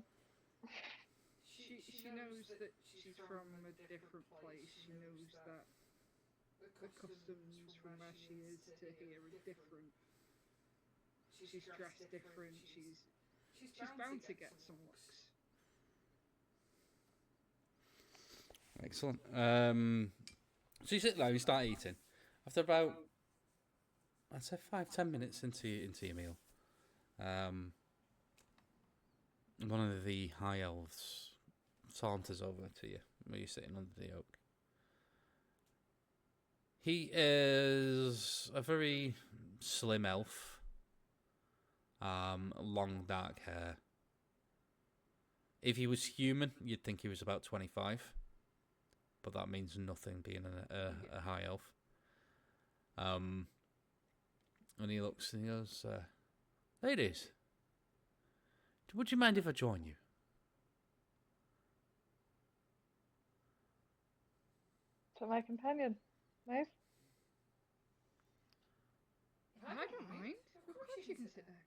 She knows that she's from a different place. She knows that the customs from where she is to here are different. She's dressed different. She's bound to get some looks. Excellent. So you sit down, you start eating. After about, I'd say 5-10 minutes into your meal, one of the high elves saunters over to you where you're sitting under the oak. He is a very slim elf, long dark hair. If he was human, you'd think he was about 25, but that means nothing being a high elf. And he looks and he goes, ladies, would you mind if I join you? To my companion, Maeve. I don't mind. Of course you can sit there.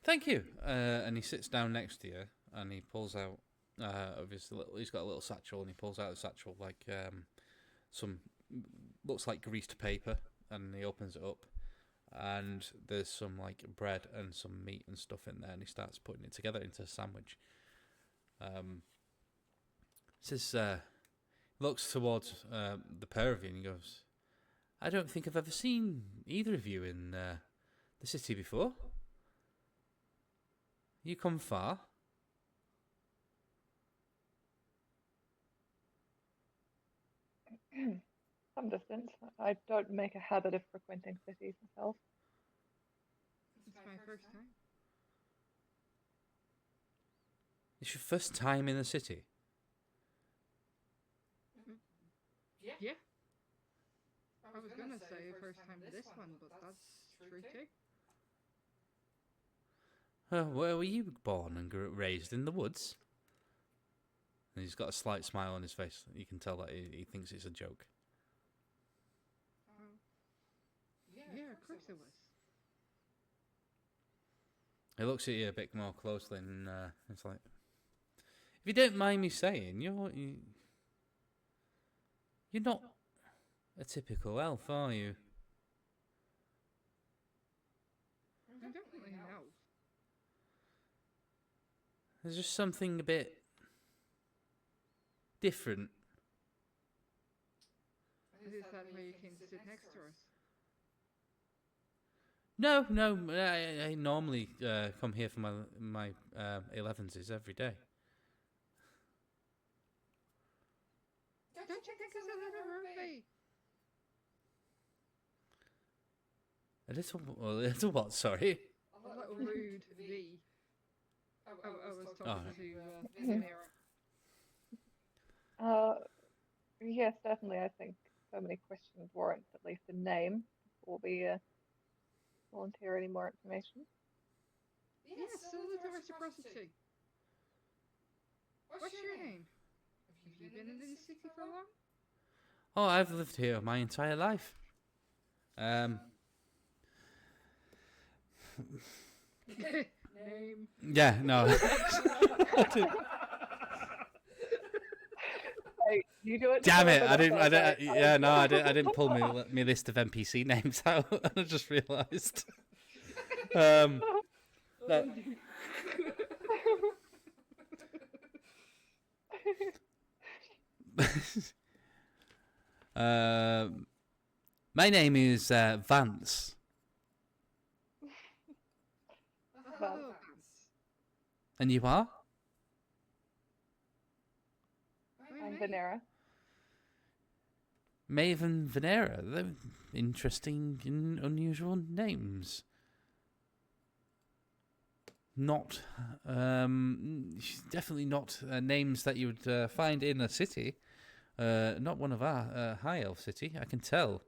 Thank you. And he sits down next to you, and he pulls out of his he's got a little satchel, and he pulls out a satchel like some looks like greased paper, and he opens it up, and there's some like bread and some meat and stuff in there, and he starts putting it together into a sandwich. Says, looks towards the pair of you, and he goes, I don't think I've ever seen either of you in the city before. You come far? Some distance. I don't make a habit of frequenting cities myself. It's my first time. It's your first time in the city. Yeah. I was gonna say first time to this one, but that's true too. Where were you born and raised? In the woods? And he's got a slight smile on his face. You can tell that he thinks it's a joke. Yeah, of course it was. He looks at you a bit more closely and it's like, if you don't mind me saying, you're not a typical elf, are you? I don't really know. There's just something a bit different. Is that why you came to sit next to us? No, I normally come here for my 11s every day. Don't you think it's a little rude? A little what? Sorry. A little rude, V. I was talking to Vaneryra. Yes, certainly. I think so many questions warrant at least a name before we volunteer any more information. Yes, a little reciprocity. What's your name? Have you been in the city for long? Oh, I've lived here my entire life. Name. Yeah, no. Hey, you do it. Damn it! I didn't pull my list of NPC names out. I just realised. My name is Vance. Oh, And you are? I'm Vaneryra. Maeve and Vaneryra. They're interesting and unusual names. Not, definitely not names that you would find in a city. Not one of our high elf city. I can tell.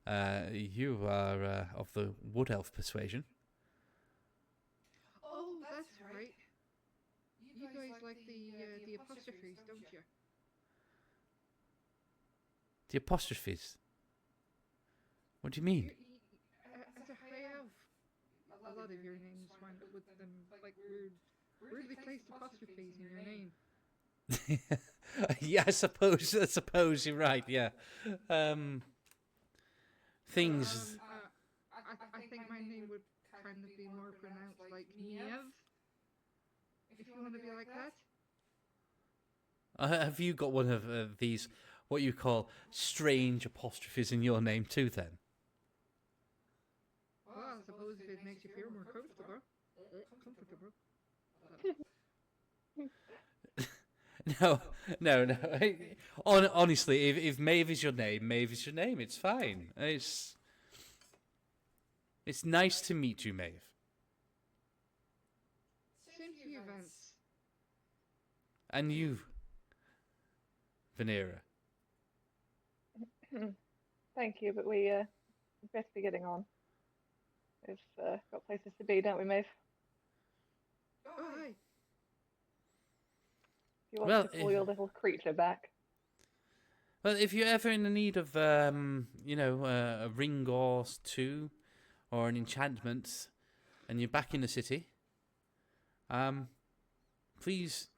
You are of the wood elf persuasion. Oh, that's right. You guys like the apostrophes, don't you? The apostrophes. What do you mean? As a high elf, a lot of your names wind up with them like weirdly placed apostrophes in your name. Yeah, I suppose you're right. Yeah. Things. I think my name would kind of be more pronounced like Maeve. If you want to be like that. Have you got one of these, what you call strange apostrophes in your name too? Then. Well, I suppose if it makes you feel more comfortable. No. Honestly, if Maeve is your name, Maeve is your name. It's fine. It's nice to meet you, Maeve. Same to you, Vance. And you, Vaneryra. Thank you, but we best be getting on. We've got places to be, don't we, Maeve? Oh, hi. You want to call your little creature back? Well, if you're ever in the need of, a ring or two, or an enchantment, and you're back in the city, please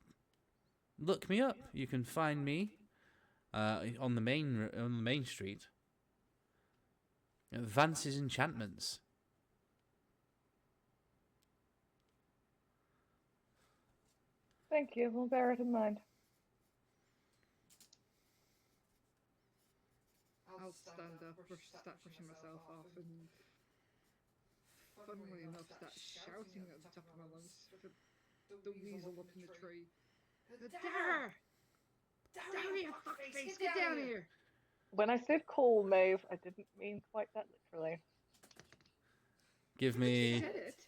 look me up. You can find me on the main street. Vance's Enchantments. Thank you. We'll bear it in mind. I'll stand up, start pushing myself off, and funnily enough, start shouting at the top of my lungs for the weasel up in the tree. Terra! Terra, you fuckface, get down here! When I said call, Maeve, I didn't mean quite that literally. Give You me. said it.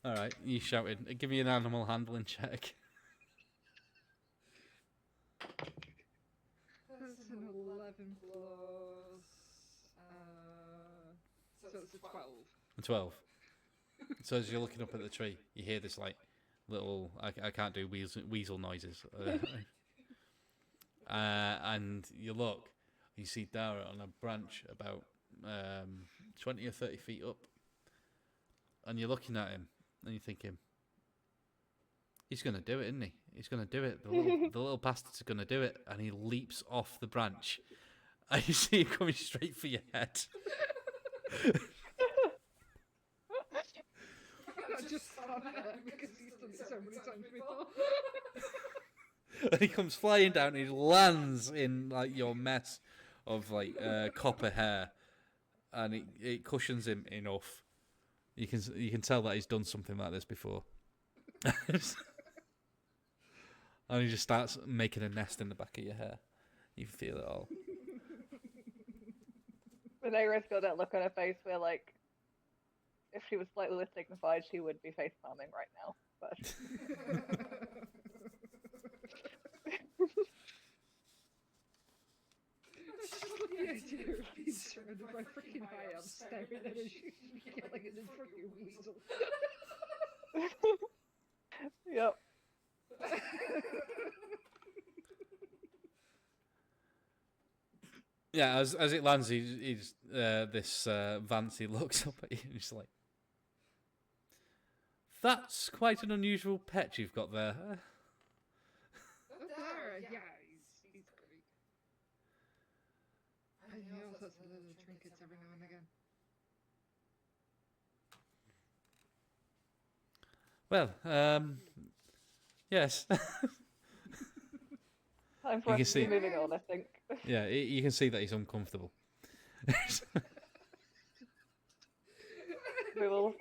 All right, you shouted. Give me an animal handling check. That's an 11 plus. So it's a 12. 12. So as you're looking up at the tree, you hear this like little. I can't do weasel noises. And you look, you see Dara on a branch about 20 or 30 feet up, and you're looking at him, and you're thinking, he's going to do it, isn't he? He's going to do it. The little bastard's going to do it, and he leaps off the branch, and you see him coming straight for your head. I just thought that because he's done it so many times before. And he comes flying down, and he lands in like your mess of like copper hair, and it cushions him enough. You can tell that he's done something like this before. And he just starts making a nest in the back of your hair. You feel it all. Vaneryra's got that look on her face where, like, if she was slightly less dignified, she would be face palming right now. But I just love the idea of being surrounded by freaking high elves staring at us, yelling at this freaking weasel. yep. Yeah, as it lands, he's this Vance. He looks up at you and he's like, "That's quite an unusual pet you've got there." Dara, yeah, he's great. And he also has little trinkets every now and again. Well, yes. Time You for can us to see- be moving on, I think. Yeah, you can see that he's uncomfortable. we will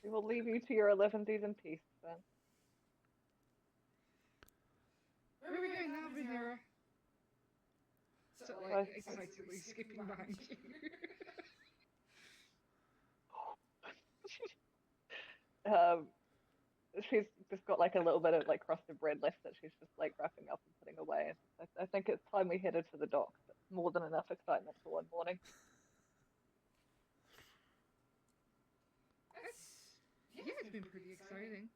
we will leave you to your 11th in peace then. Where are we going now, Vaneryra? So, like, excitedly skipping behind you. She's just got like a little bit of like crusted bread left that she's just like wrapping up and putting away. I think it's time we headed to the docks. More than enough excitement for one morning. It's been pretty exciting.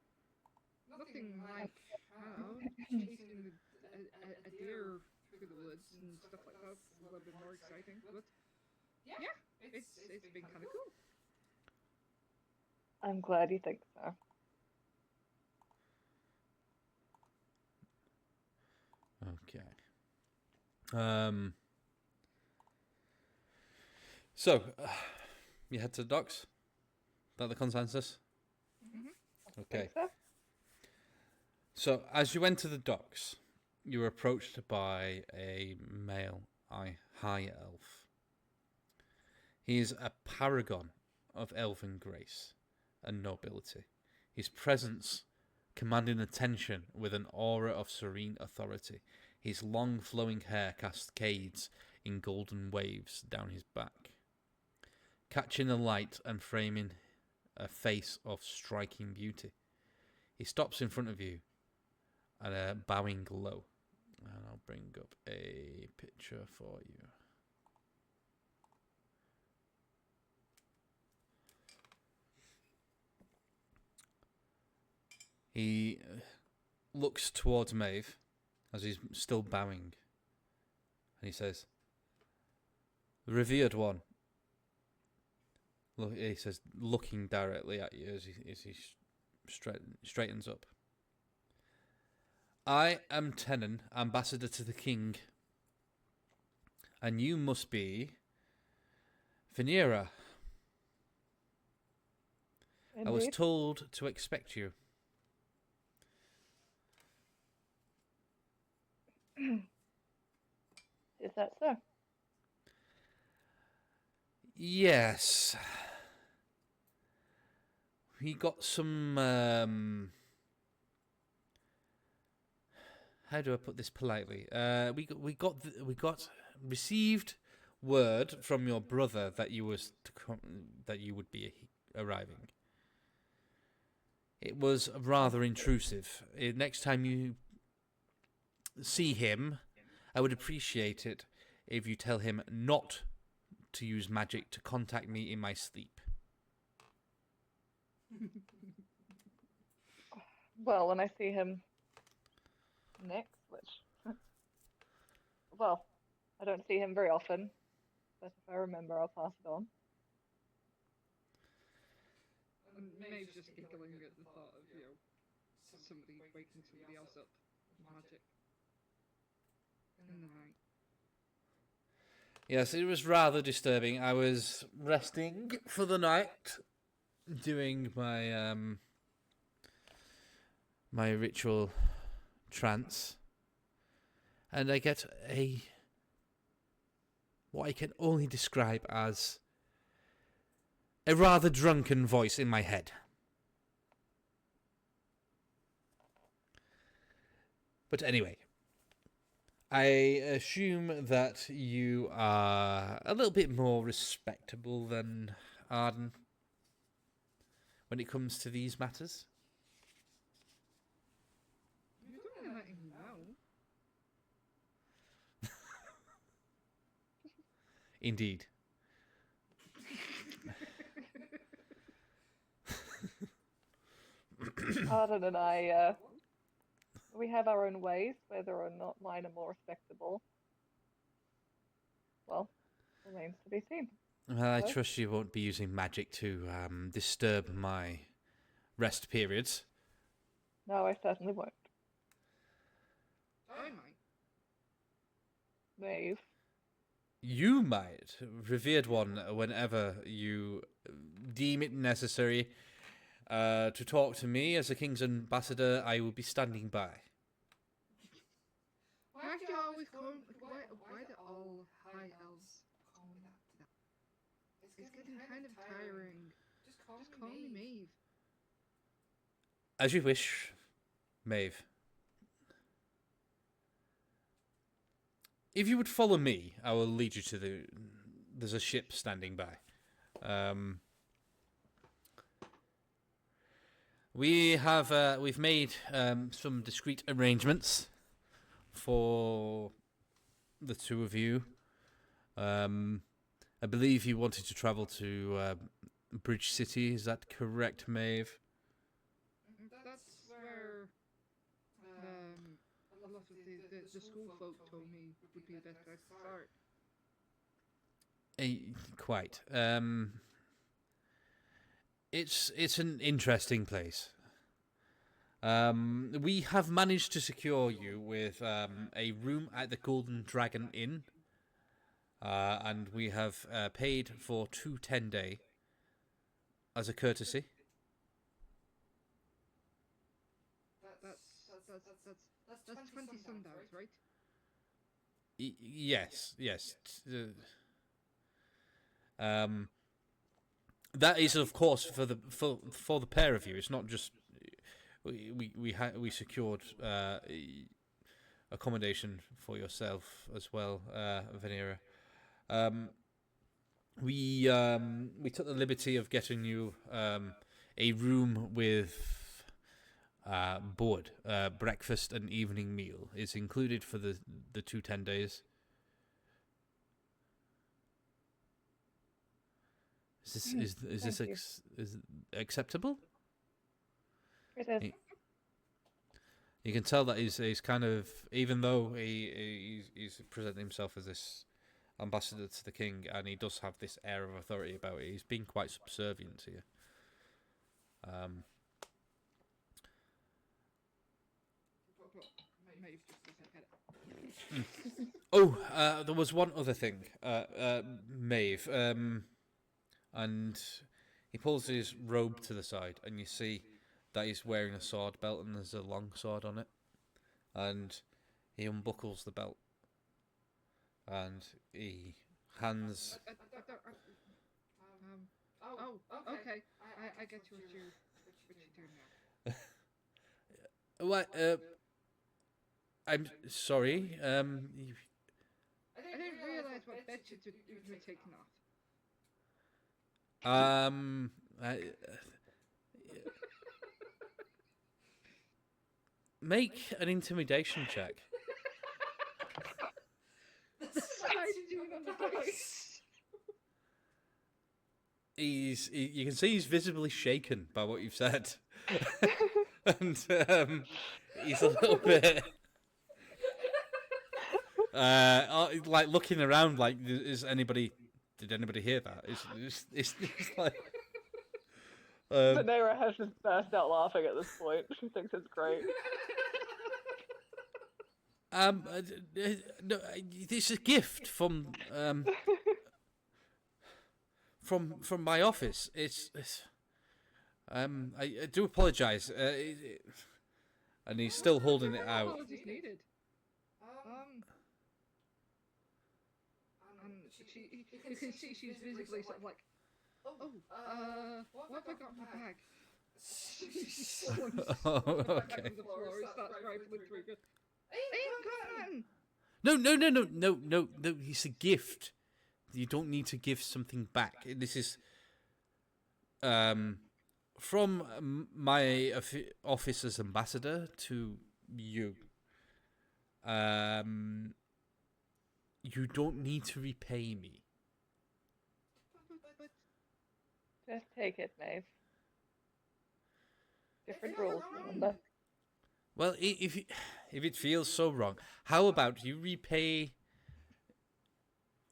Nothing like, I don't know, chasing a deer through the woods and stuff like that. It's a little bit more exciting, but yeah, it's been kind of cool. I'm glad you think so. Okay. So, you head to the docks? Is that the consensus? Okay. Think so? So, as you enter the docks, you're approached by a male high elf. He is a paragon of elven grace and nobility. His presence commanding attention with an aura of serene authority. His long flowing hair cascades in golden waves down his back, catching the light and framing a face of striking beauty. He stops in front of you and bowing low. And I'll bring up a picture for you. He looks towards Maeve as he's still bowing. And he says, "Revered one." Look, he says, looking directly at you as he straightens up. "I am Tenon, ambassador to the king. And you must be Vaneryra. I was Indeed. told to expect you." Is that so? Yes. We got some how do I put this politely? We got received word from your brother that you would be arriving. It was rather intrusive. Next time you see him, I would appreciate it if you tell him not to use magic to contact me in my sleep. Well, when I see him next, which, well, I don't see him very often, but if I remember, I'll pass it on. And Maeve's just giggling at the thought of, somebody waking somebody else up with magic in the night. Yes, it was rather disturbing. I was resting for the night, doing my my ritual trance, and I get what I can only describe as a rather drunken voice in my head. But anyway, I assume that you are a little bit more respectable than Arden when it comes to these matters. You don't really let him know. Indeed. Arden and I, we have our own ways, whether or not mine are more respectable. Well, remains to be seen. Well, I Hello? trust you won't be using magic to disturb my rest periods. No, I certainly won't. I might. Maeve. You might, revered one, whenever you deem it necessary to talk to me as a king's ambassador, I will be standing by. Why do you always call why do all high elves call me that? It's getting kind of tiring. Just call me Maeve. As you wish, Maeve. If you would follow me, I will lead you to there's a ship standing by. We've made some discreet arrangements for the two of you. I believe you wanted to travel to Bridge City. Is that correct, Maeve? That's where a lot of the school folk told me would be the best place to start. Quite. It's an interesting place. We have managed to secure you with a room at the Golden Dragon Inn, and we have paid for 2 10-day as a courtesy. That's 20 sundials, right? Yes. That is, of course, for the pair of you. It's not just we secured accommodation for yourself as well, Vaneryra. We took the liberty of getting you a room with board, breakfast and evening meal is included for the 2 10-days. Is this is acceptable? It is. You can tell that he's kind of, even though he's presenting himself as this ambassador to the king, and he does have this air of authority about it, he's been quite subservient to you. Maeve just doesn't get it. Oh, there was one other thing, Maeve, and he pulls his robe to the side, and you see that he's wearing a sword belt, and there's a long sword on it, and he unbuckles the belt, and he hands. Okay. I get what you're doing now. What? I'm sorry. I didn't realise what bedsheets were taken off. Make an intimidation check. Doing on the dice. You can see he's visibly shaken by what you've said, and he's a little bit like looking around, like did anybody hear that? It's like Vaneryra has just burst out laughing at this point. She thinks it's great. no, it's a gift from my office. I do apologise. And he's still holding it out. Apologies needed. And you can see she's visibly sort of like, what have I got in my bag? She slams the bag on the floor and starts rifling through it. I ain't got nothing! No. It's a gift. You don't need to give something back. This is from my office as ambassador to you. You don't need to repay me. Just take it, Maeve. Different rules, remember? Well, if it feels so wrong, how about you repay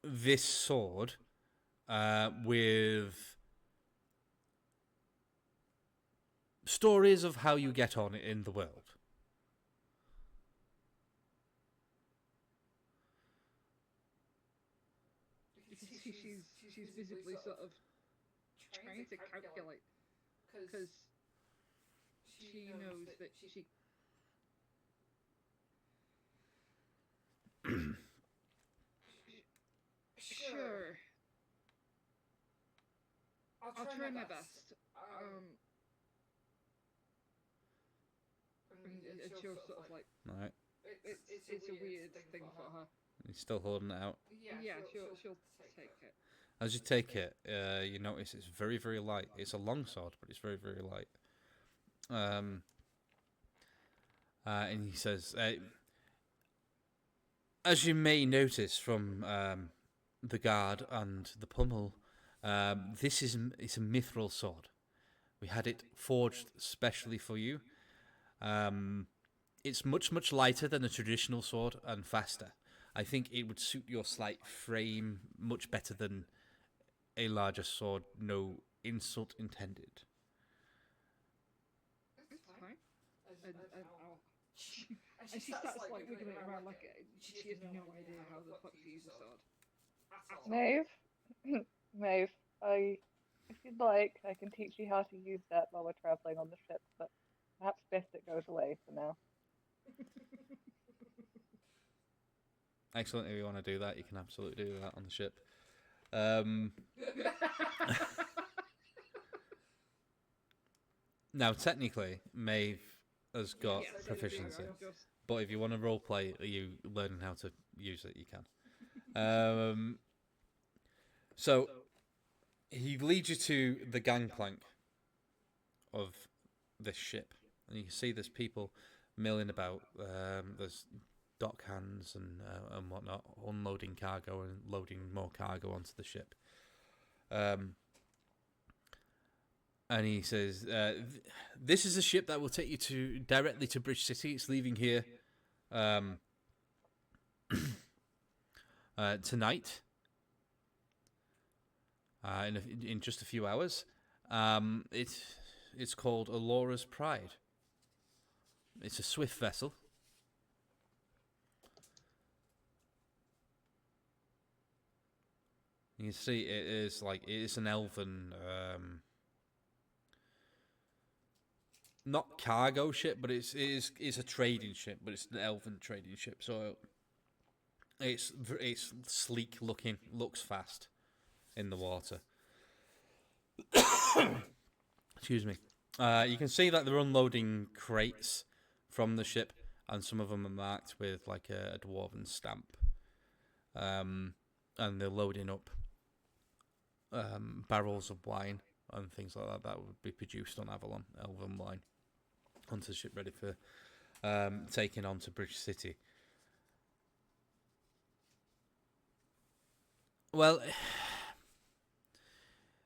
this sword with stories of how you get on in the world? She's visibly sort of trying to calculate, because she knows that she sure. I'll try my best. And she'll sort of like, Right. it's a weird thing for her. He's still holding it out. Yeah, she'll take it. As you take it, you notice it's very, very light. It's a long sword, but it's very, very light. And he says, as you may notice from the guard and the pommel, it's a mithril sword. We had it forged specially for you. It's much, much lighter than a traditional sword and faster. I think it would suit your slight frame much better than a larger sword. No insult intended. It's fine. And she starts like wiggling it around like she has no idea how the fuck to use a sword. Maeve? Maeve, if you'd like, I can teach you how to use that while we're travelling on the ship, but perhaps best it goes away for now. Excellent. If you want to do that, you can absolutely do that on the ship. Now, technically, Maeve has got proficiency. But if you want to roleplay, you learning how to use it, you can. So, he leads you to the gangplank of this ship. And you can see there's people milling about. There's dock hands and whatnot, unloading cargo and loading more cargo onto the ship. And he says, this is a ship that will take you directly to Bridge City. It's leaving here tonight, in just a few hours. It's called Alora's Pride. It's a swift vessel. You can see it is an elven, not cargo ship, but it's a trading ship, but it's an elven trading ship. So it's sleek looking, looks fast in the water. Excuse me. You can see that they're unloading crates from the ship, and some of them are marked with like a dwarven stamp. And they're loading up barrels of wine and things like that would be produced on Avalon, Elven wine, onto the ship ready for taking on to Bridge City. Well,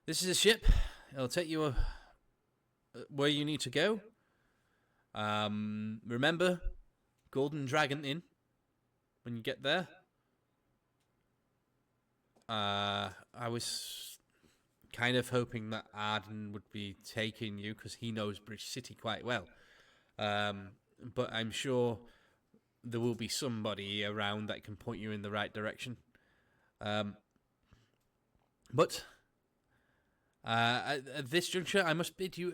this is a ship. It'll take you where you need to go. Remember, Golden Dragon Inn when you get there. I was kind of hoping that Arden would be taking you because he knows Bridge City quite well. But I'm sure there will be somebody around that can point you in the right direction. But at this juncture, I must bid you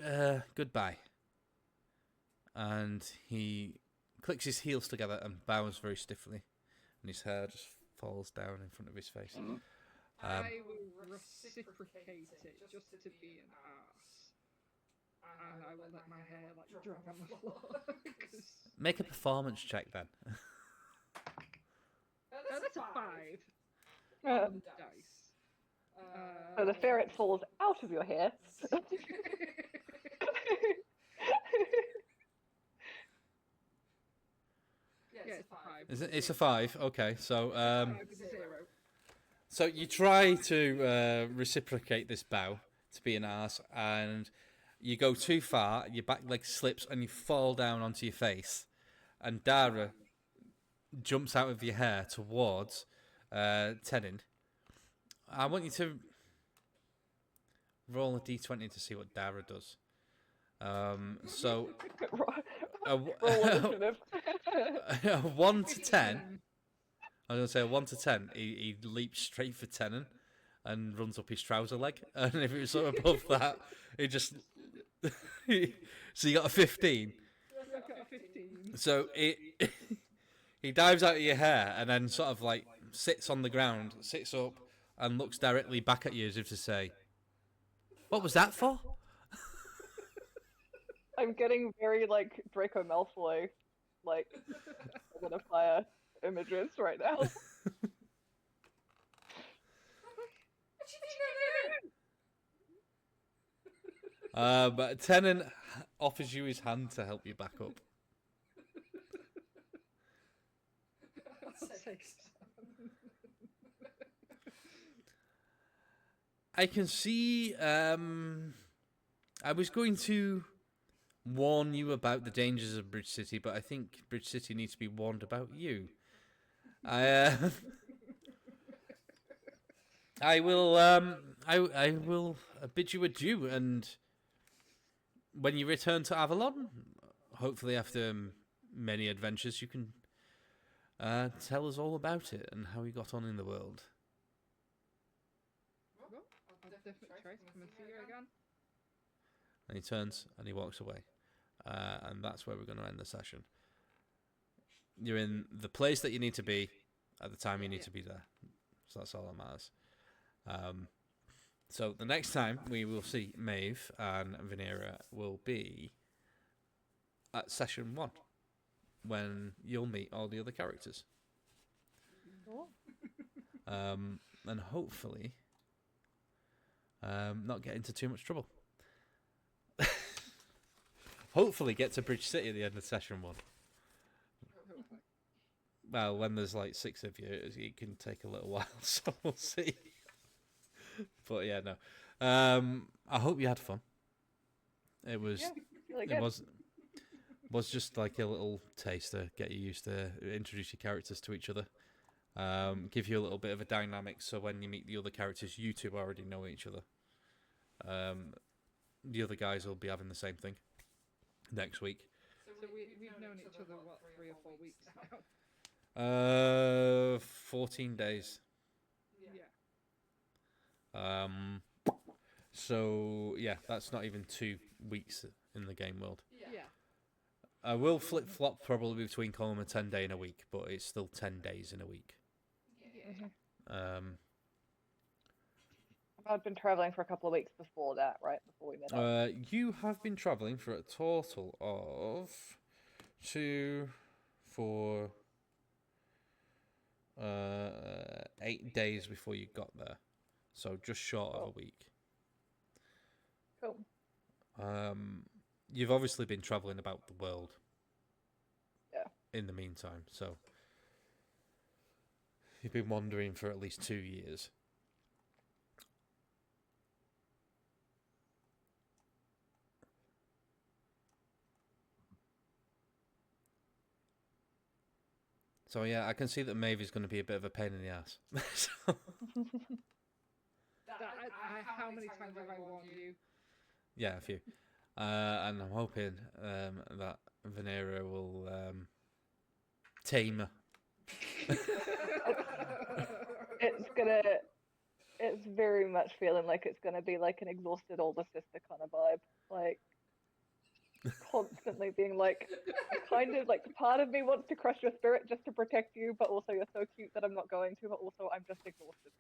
goodbye. And he clicks his heels together and bows very stiffly, and his hair just falls down in front of his face. I will reciprocate it just to be an ass. And I will let my hair like drag on the floor. Make a performance check then. That's a 5 Uh, on the dice. so the ferret falls out of your hair. Yeah, it's a 5. Is it? It's a 5. Okay, so 5 is a 0. so you try to reciprocate this bow to be an ass, and you go too far. Your back leg slips, and you fall down onto your face. And Dara jumps out of your hair towards Tenin. I want you to roll a d20 to see what Dara does. So Roll initiative. a 1 to 10. I was going to say a 1 to 10. He leaps straight for Tenon and runs up his trouser leg. And if it was sort of above that, he just. So you got a 15. I've got a 15. So he dives out of your hair and then sort of like sits on the ground, sits up, and looks directly back at you as if to say, "What was that for?" I'm getting very like Draco Malfoy, like Goblet of Fire images right now. But Tenon offers you his hand to help you back up. I can see. I was going to warn you about the dangers of Bridge City, but I think Bridge City needs to be warned about you. I will. I will bid you adieu, and when you return to Avalon, hopefully after many adventures, you can tell us all about it and how you got on in the world. Well, I'll definitely try to come and see you again. And he turns and he walks away. And that's where we're going to end the session. You're in the place that you need to be at the time you need to be there. So that's all that matters. So the next time we will see Maeve and Vaneryra will be at session 1, when you'll meet all the other characters. Cool. And hopefully not get into too much trouble. Hopefully get to Bridge City at the end of session 1. Well, when there's like 6 of you, it can take a little while, so we'll see. But yeah, no. I hope you had fun. It was, Really it good. was just like a little taster, get you used to, introduce your characters to each other, give you a little bit of a dynamic, so when you meet the other characters, you two already know each other. The other guys will be having the same thing next week. So we've known each other, what, 3 or 4 weeks now? 14 days. Yeah. So yeah, that's not even 2 weeks in the game world. Yeah. I will flip flop probably between calling them a 10-day in a week, but it's still 10 days in a week. Yeah. I've been traveling for a couple of weeks before that, right? Before we met up. You have been travelling for a total of 2, for 8 days before you got there, so just short of a week. Cool. You've obviously been traveling about the world. Yeah. In the meantime, so you've been wandering for at least 2 years. So yeah, I can see that Maeve is going to be a bit of a pain in the ass. So, How many times have I warned you? yeah, a few. And I'm hoping that Vaneryra will tame her. It's very much feeling like it's gonna be like an exhausted older sister kind of vibe. Like constantly being like kind of like part of me wants to crush your spirit just to protect you, but also you're so cute that I'm not going to, but also I'm just exhausted.